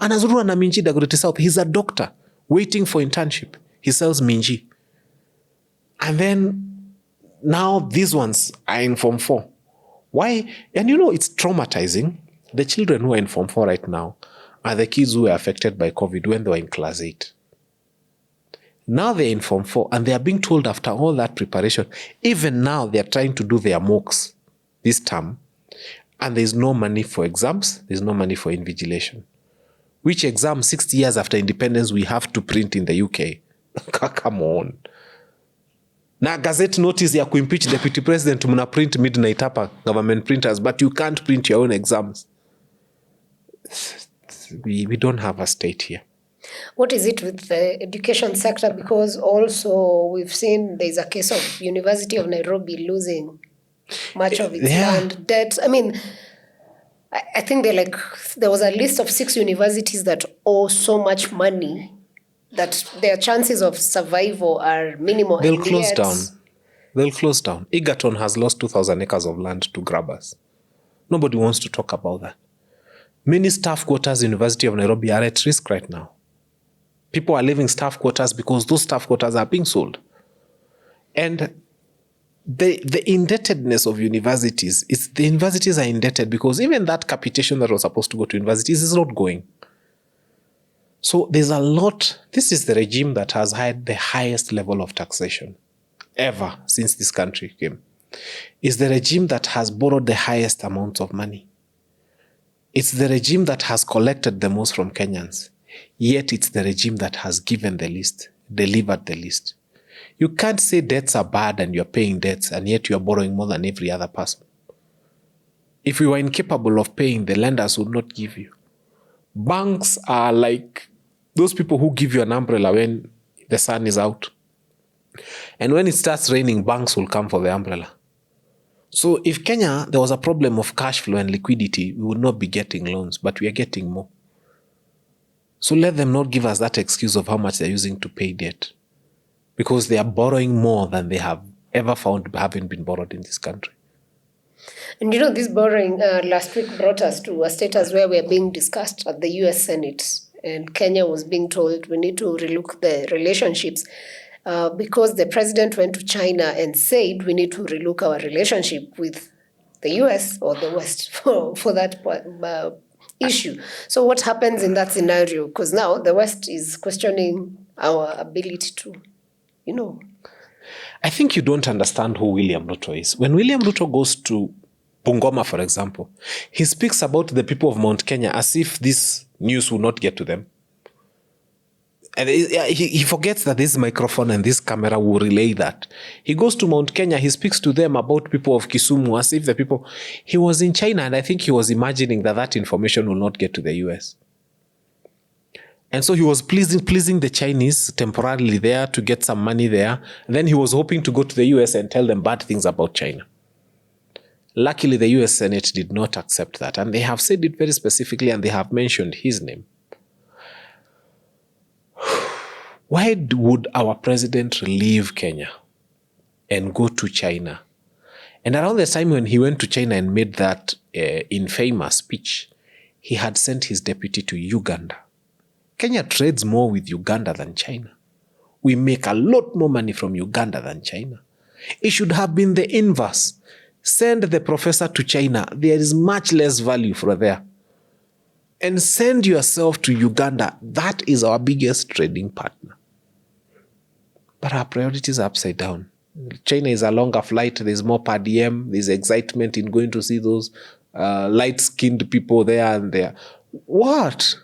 Anazurura na minji, Dagoretti South. He's a doctor waiting for internship. He sells minji. And then now these ones are in Form 4. Why? And it's traumatizing. The children who are in Form 4 right now are the kids who were affected by COVID when they were in class 8. Now they're in Form 4 and they are being told after all that preparation, even now they're trying to do their mocks this term, and there's no money for exams, there's no money for invigilation. Which exam 60 years after independence we have to print in the UK? Come on. Na gazette notice ya kuimpeach deputy president muna print midnight hapa, government printers, but you can't print your own exams. We don't have a state here. What is it with the education sector? Because also we've seen there's a case of University of Nairobi losing much of its land debt. I mean, I think there was a list of 6 universities that owe so much money that their chances of survival are minimal. They'll close down. They'll close down. Egerton has lost 2,000 acres of land to grabbers. Nobody wants to talk about that. Many staff quarters in University of Nairobi are at risk right now. People are leaving staff quarters because those staff quarters are being sold. And the indebtedness of universities, the universities are indebted because even that capitation that was supposed to go to universities is not going. So there's a lot. This is the regime that has had the highest level of taxation ever since this country came. It's the regime that has borrowed the highest amounts of money. It's the regime that has collected the most from Kenyans. Yet it's the regime that has given the least, delivered the least. You can't say debts are bad and you're paying debts and yet you're borrowing more than every other person. If you were incapable of paying, the lenders would not give you. Banks are like those people who give you an umbrella when the sun is out. And when it starts raining, banks will come for the umbrella. So if Kenya, there was a problem of cash flow and liquidity, we would not be getting loans, but we are getting more. So let them not give us that excuse of how much they're using to pay debt, because they are borrowing more than they have ever found having been borrowed in this country. And this borrowing last week brought us to a status where we are being discussed at the US Senate, and Kenya was being told we need to relook the relationships. Because the president went to China and said we need to relook our relationship with the US or the West for that issue. So what happens in that scenario? Because now the West is questioning our ability to, I think you don't understand who William Ruto is. When William Ruto goes to Bungoma, for example, he speaks about the people of Mount Kenya as if this news will not get to them. And he forgets that this microphone and this camera will relay that. He goes to Mount Kenya, he speaks to them about people of Kisumu as if the people... He was in China and I think he was imagining that information will not get to the US. And so he was pleasing the Chinese temporarily there to get some money there. And then he was hoping to go to the US and tell them bad things about China. Luckily, the US Senate did not accept that. And they have said it very specifically and they have mentioned his name. Why would our president leave Kenya and go to China? And around the time when he went to China and made that infamous speech, he had sent his deputy to Uganda. Kenya trades more with Uganda than China. We make a lot more money from Uganda than China. It should have been the inverse. Send the professor to China. There is much less value for there. And send yourself to Uganda. That is our biggest trading partner. But our priorities are upside down. China is a longer flight. There's more per diem. There's excitement in going to see those light-skinned people there and there. What?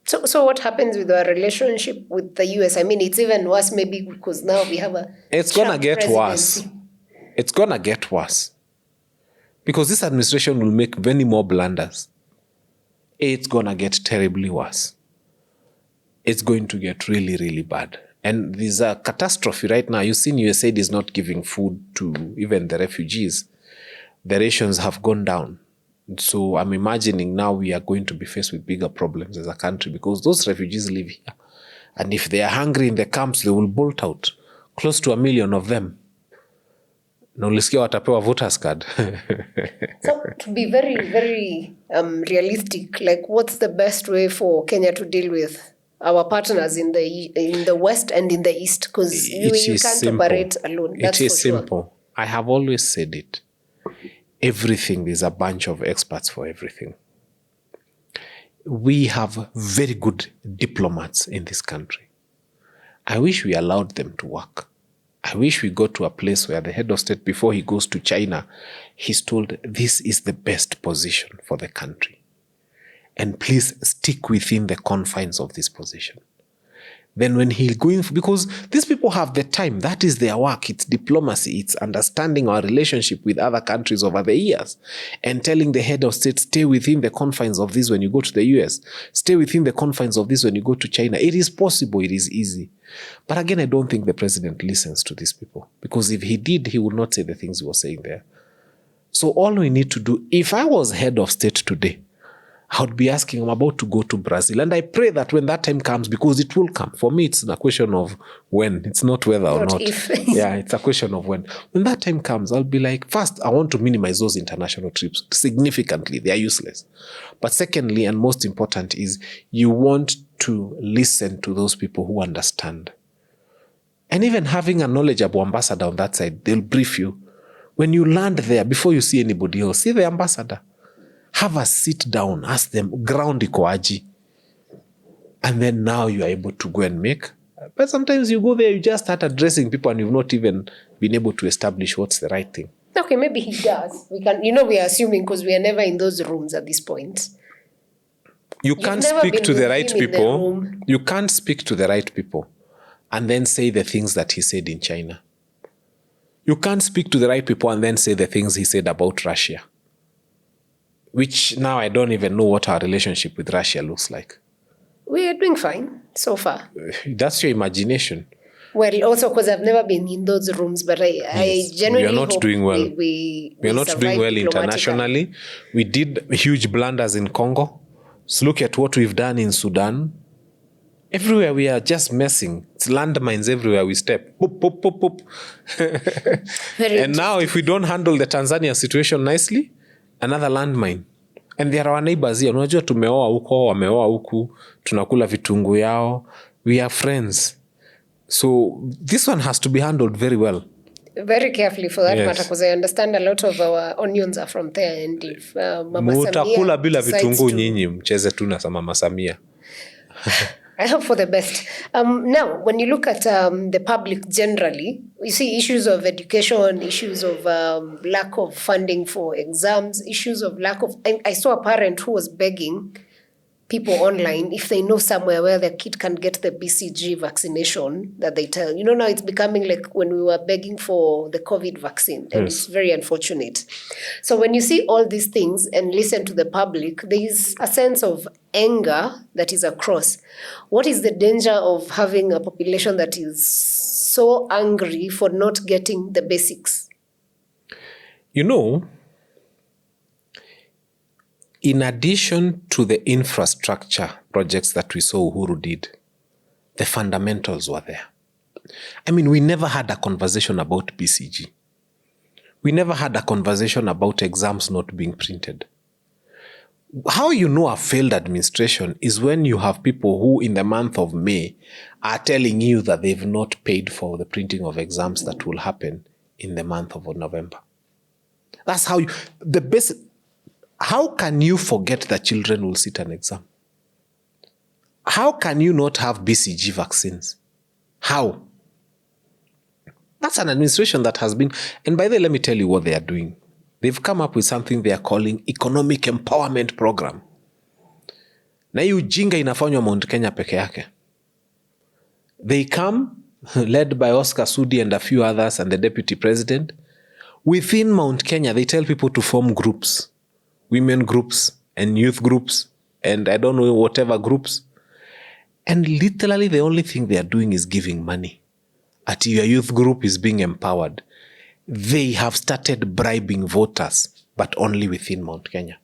So what happens with our relationship with the US? I mean, it's even worse maybe because now we have a It's going to get worse. It's going to get worse. Because this administration will make many more blunders. It's going to get terribly worse. It's going to get really, really bad. And there's a catastrophe right now. You've seen USAID is not giving food to even the refugees. The rations have gone down. So I'm imagining now we are going to be faced with bigger problems as a country because those refugees live here. And if they are hungry in the camps, they will bolt out. Close to 1 million of them. Na ulisikia watapewa voters card. So to be very, very realistic, like what's the best way for Kenya to deal with our partners in the West and in the East? Because you can't operate alone. That's it is for sure. simple. I have always said it. Everything, there's a bunch of experts for everything. We have very good diplomats in this country. I wish we allowed them to work. I wish we got to a place where the head of state, before he goes to China, he's told this is the best position for the country. And please stick within the confines of this position. Then when he'll go in, because these people have the time, that is their work. It's diplomacy. It's understanding our relationship with other countries over the years and telling the head of state, stay within the confines of this when you go to the US. Stay within the confines of this when you go to China. It is possible. It is easy. But again, I don't think the president listens to these people because if he did, he would not say the things he was saying there. So all we need to do, if I was head of state today, I would be asking, I'm about to go to Brazil. And I pray that when that time comes, because it will come. For me, it's a question of when. It's not whether or not. If. Yeah, it's a question of when. When that time comes, I'll be like, first, I want to minimize those international trips significantly. They are useless. But secondly, and most important, is you want to listen to those people who understand. And even having a knowledgeable ambassador on that side, they'll brief you. When you land there, before you see anybody else, see the ambassador. Have a sit down, ask them, ground ikoaji. And then now you are able to go and make. But sometimes you go there, you just start addressing people and you've not even been able to establish what's the right thing. Okay, maybe he does. We are assuming because we are never in those rooms at this point. You can't speak to the right people. You can't speak to the right people and then say the things that he said in China. You can't speak to the right people and then say the things he said about Russia. Which now I don't even know what our relationship with Russia looks like. We are doing fine so far. That's your imagination. Well, also because I've never been in those rooms, but I genuinely we are not hope doing well. We are not doing well internationally. We did huge blunders in Congo. So look at what we've done in Sudan. Everywhere we are just messing. It's landmines everywhere we step. Boop, boop, boop, boop. And now if we don't handle the Tanzania situation nicely, another landmine. And there are our neighbors here. Unajua tumeoa huko, wameoa huku, tunakula vitungu yao. We are friends. So this one has to be handled very well. Very carefully for that matter, because I understand a lot of our onions are from there. And if Mama Mutakula Samia bila vitungu to... nyinyi, mcheze tu na Mama Samia. I hope for the best. Now, when you look at the public generally, you see issues of education, issues of lack of funding for exams, issues of lack of... I saw a parent who was begging people online if they know somewhere where their kid can get the BCG vaccination that they tell. You know, now it's becoming like when we were begging for the COVID vaccine, and It's very unfortunate. So when you see all these things and listen to the public, there is a sense of anger that is across. What is the danger of having a population that is so angry for not getting the basics? You know, in addition to the infrastructure projects that we saw Uhuru did, the fundamentals were there. I mean, we never had a conversation about BCG. We never had a conversation about exams not being printed. How you know a failed administration is when you have people who in the month of May are telling you that they've not paid for the printing of exams that will happen in the month of November. That's how how can you forget that children will sit an exam? How can you not have BCG vaccines? How? That's an administration that has been, and by the way, let me tell you what they are doing. They've come up with something they are calling economic empowerment program. Na hii ujinga inafanywa Mount Kenya peke yake. They come, led by Oscar Sudi and a few others and the deputy president. Within Mount Kenya, they tell people to form groups, women groups and youth groups and I don't know, whatever groups. And literally the only thing they are doing is giving money. At your youth group is being empowered. They have started bribing voters, but only within Mount Kenya.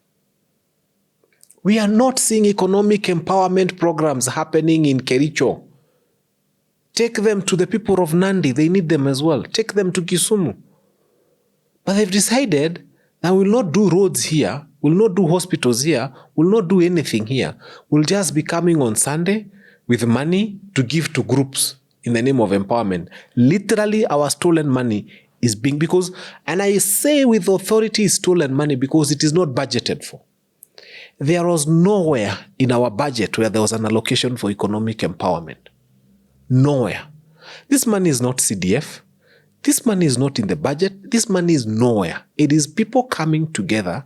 We are not seeing economic empowerment programs happening in Kericho. Take them to the people of Nandi. They need them as well. Take them to Kisumu. But they've decided that we'll not do roads here, we'll not do hospitals here, we'll not do anything here. We'll just be coming on Sunday with money to give to groups in the name of empowerment. Literally, our stolen money is being, because, and I say with authority stolen money because it is not budgeted for. There was nowhere in our budget where there was an allocation for economic empowerment. Nowhere. This money is not CDF. This money is not in the budget. This money is nowhere. It is people coming together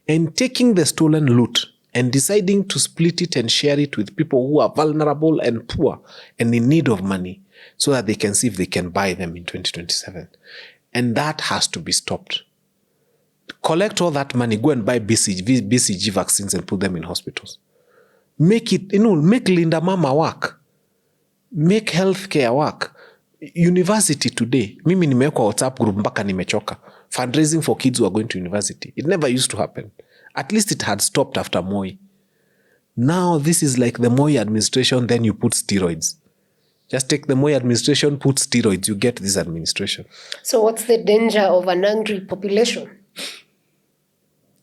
and taking the stolen loot and deciding to split it and share it with people who are vulnerable and poor and in need of money so that they can see if they can buy them in 2027. And that has to be stopped. Collect all that money, go and buy BCG vaccines and put them in hospitals. Make it, make Linda Mama work. Make healthcare work. University today, mimi nimewekwa WhatsApp group mpaka nimechoka. Fundraising for kids who are going to university. It never used to happen. At least it had stopped after Moi. Now this is like the Moi administration, then you put steroids. Just take the Moi administration, put steroids, you get this administration. So what's the danger of an angry population?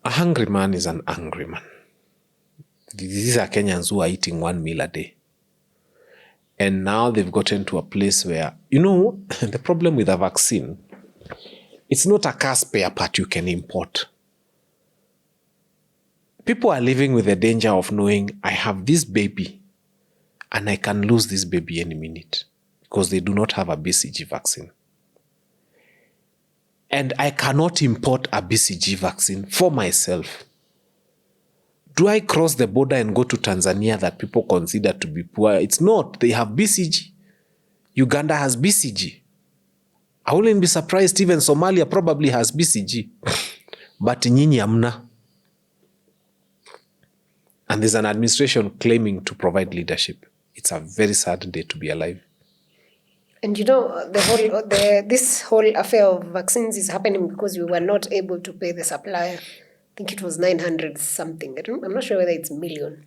A hungry man is an angry man. These are Kenyans who are eating 1 meal a day. And now they've gotten to a place where, the problem with a vaccine, it's not a cash payer part you can import. People are living with the danger of knowing I have this baby and I can lose this baby any minute because they do not have a BCG vaccine. And I cannot import a BCG vaccine for myself. Do I cross the border and go to Tanzania that people consider to be poor? It's not. They have BCG. Uganda has BCG. I wouldn't be surprised even Somalia probably has BCG. But nyinyi hamna. And there's an administration claiming to provide leadership. It's a very sad day to be alive. And this whole affair of vaccines is happening because we were not able to pay the supplier. I think it was 900 something. I'm not sure whether it's million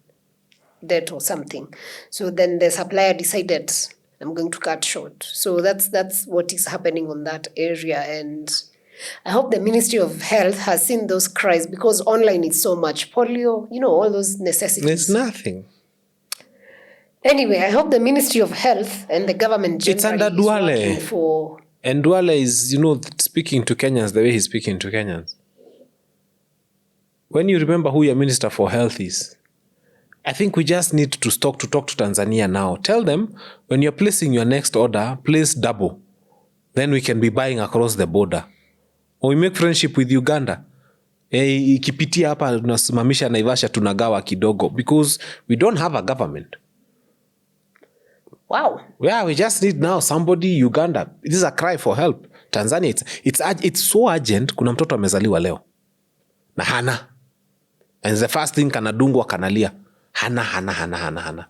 debt or something. So then the supplier decided, I'm going to cut short. So that's what is happening on that area. And I hope the Ministry of Health has seen those cries because online is so much polio, all those necessities. There's nothing. Anyway, I hope the Ministry of Health and the government generally it's under Duale. Is working for... And Duale is, speaking to Kenyans the way he's speaking to Kenyans. When you remember who your Minister for Health is, I think we just need to talk to Tanzania now. Tell them, when you're placing your next order, place double. Then we can be buying across the border. Or we make friendship with Uganda. Ikipitia hapa tunasimamisha Naivasha tunagawa kidogo. Because we don't have a government. Wow. Yeah, we just need now somebody, Uganda. This is a cry for help. Tanzania, it's so urgent. Kuna mtoto amezaliwa leo. Na hana. And the first thing kanadungwa kanalia. Hana.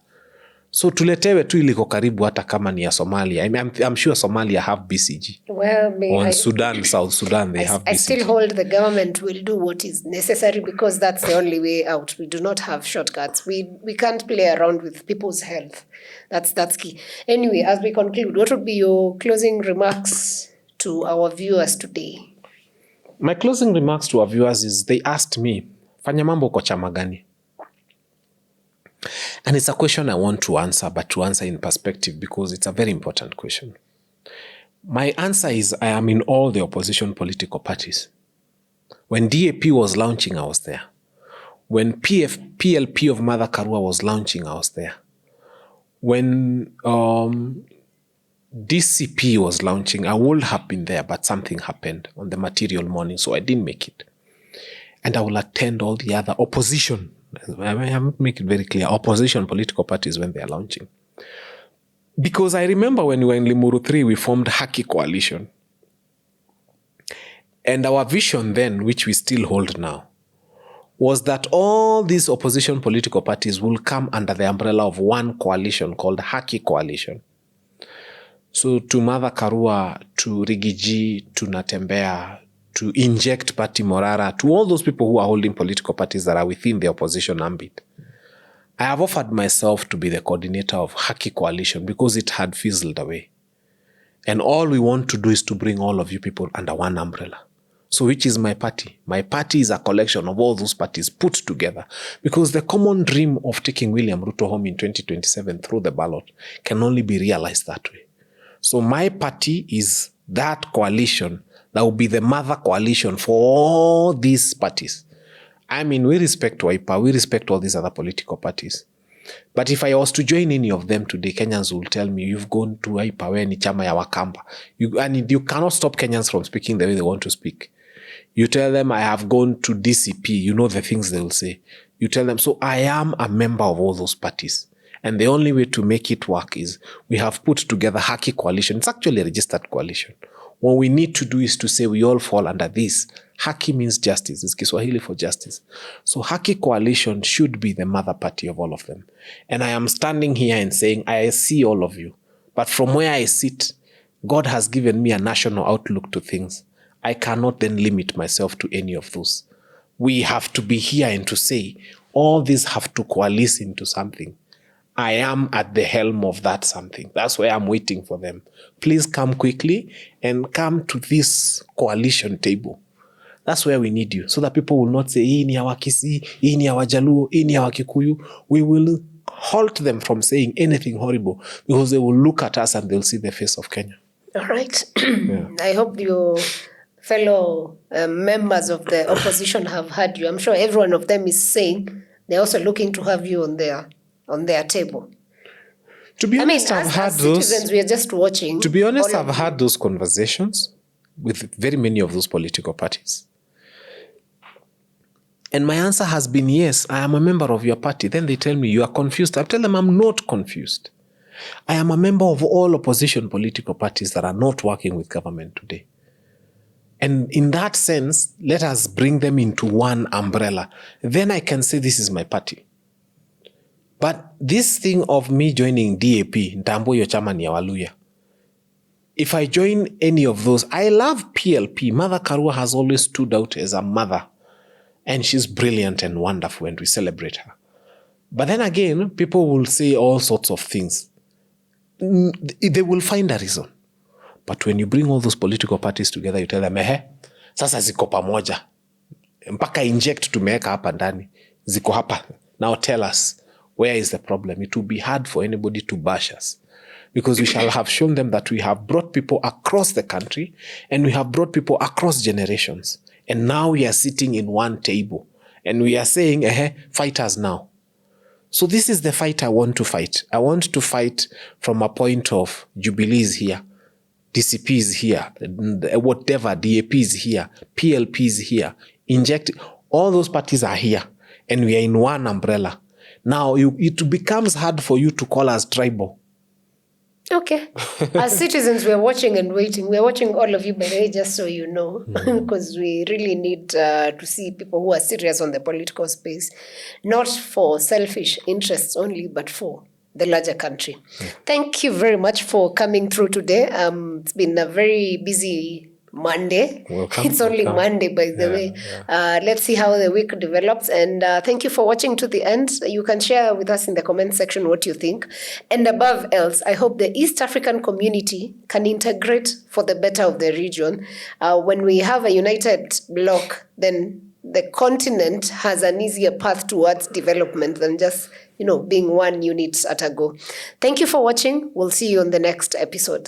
So tuletewe tu iliko karibu hata kama ni ya Somalia. I'm sure Somalia have BCG. Well, South Sudan, they have BCG. I still hold the government will do what is necessary because that's the only way out. We do not have shortcuts. We can't play around with people's health. That's key. Anyway, as we conclude, what would be your closing remarks to our viewers today? My closing remarks to our viewers is they asked me Fanya Mambo uko chama gani? And it's a question I want to answer, but to answer in perspective, because it's a very important question. My answer is I am in all the opposition political parties. When DAP was launching, I was there. When PLP of Mother Karua was launching, I was there. When DCP was launching, I would have been there, but something happened on the material morning, so I didn't make it. And I will attend all the other opposition, I have to make it very clear, opposition political parties when they are launching. Because I remember when we were in Limuru 3, we formed Haki Coalition. And our vision then, which we still hold now, was that all these opposition political parties will come under the umbrella of one coalition called Haki Coalition. So to Mother Karua, to Rigathi, to Natembeya, to inject Party Morara, to all those people who are holding political parties that are within the opposition ambit, I have offered myself to be the coordinator of Haki Coalition because it had fizzled away. And all we want to do is to bring all of you people under one umbrella. So which is my party? My party is a collection of all those parties put together, because the common dream of taking William Ruto home in 2027 through the ballot can only be realized that way. So my party is that coalition that will be the mother coalition for all these parties. I mean, we respect Wiper, we respect all these other political parties. But if I was to join any of them today, Kenyans will tell me, you've gone to Wiper, where ni chama ya Wakamba. And you cannot stop Kenyans from speaking the way they want to speak. You tell them, I have gone to DCP, you know the things they will say. You tell them, so I am a member of all those parties. And the only way to make it work is we have put together Haki Coalition. It's actually a registered coalition. What we need to do is to say we all fall under this. Haki means justice. It's Kiswahili for justice. So Haki Coalition should be the mother party of all of them. And I am standing here and saying, I see all of you. But from where I sit, God has given me a national outlook to things. I cannot then limit myself to any of those. We have to be here and to say, all these have to coalesce into something. I am at the helm of that something. That's why I'm waiting for them. Please come quickly and come to this coalition table. That's where we need you, so that people will not say, hii ni ya Wakisi, hii ni ya Wajaluo, hii ni ya Wakikuyu. We will halt them from saying anything horrible, because they will look at us and they'll see the face of Kenya. All right. Yeah. I hope your fellow members of the opposition have heard you. I'm sure every one of them is saying they're also looking to have you on their table. To be honest, I've had those. Citizens, we are just watching. To be honest, I've had those conversations with very many of those political parties. And my answer has been, yes, I am a member of your party. Then they tell me, you are confused. I tell them I'm not confused. I am a member of all opposition political parties that are not working with government today. And in that sense, let us bring them into one umbrella. Then I can say this is my party. But this thing of me joining DAP, Ntambo yo chama ni ya Waluya, if I join any of those, I love PLP. Mother Karua has always stood out as a mother. And she's brilliant and wonderful, and we celebrate her. But then again, people will say all sorts of things. They will find a reason. But when you bring all those political parties together, you tell them, sasa ziko pamoja. Mpaka inject tumeweka hapa ndani. Ziko hapa. Now tell us, where is the problem? It will be hard for anybody to bash us. Because we shall have shown them that we have brought people across the country, and we have brought people across generations. And now we are sitting in one table. And we are saying, fight us now. So this is the fight I want to fight. I want to fight from a point of Jubilee is here, DCP is here, whatever, DAP is here, PLP is here, inject, all those parties are here, and we are in one umbrella. Now it becomes hard for you to call us tribal. Okay. As citizens, we are watching and waiting. We are watching all of you, by the way, just so you know, because we really need to see people who are serious on the political space, not for selfish interests only, but for the larger country. Yeah. Thank you very much for coming through today. It's been a very busy Monday. Welcome. It's only Monday, by the way. Yeah. Let's see how the week develops. And thank you for watching to the end. You can share with us in the comment section what you think. And above else, I hope the East African community can integrate for the better of the region. When we have a united bloc, then the continent has an easier path towards development than just, being one unit at a go. Thank you for watching. We'll see you on the next episode.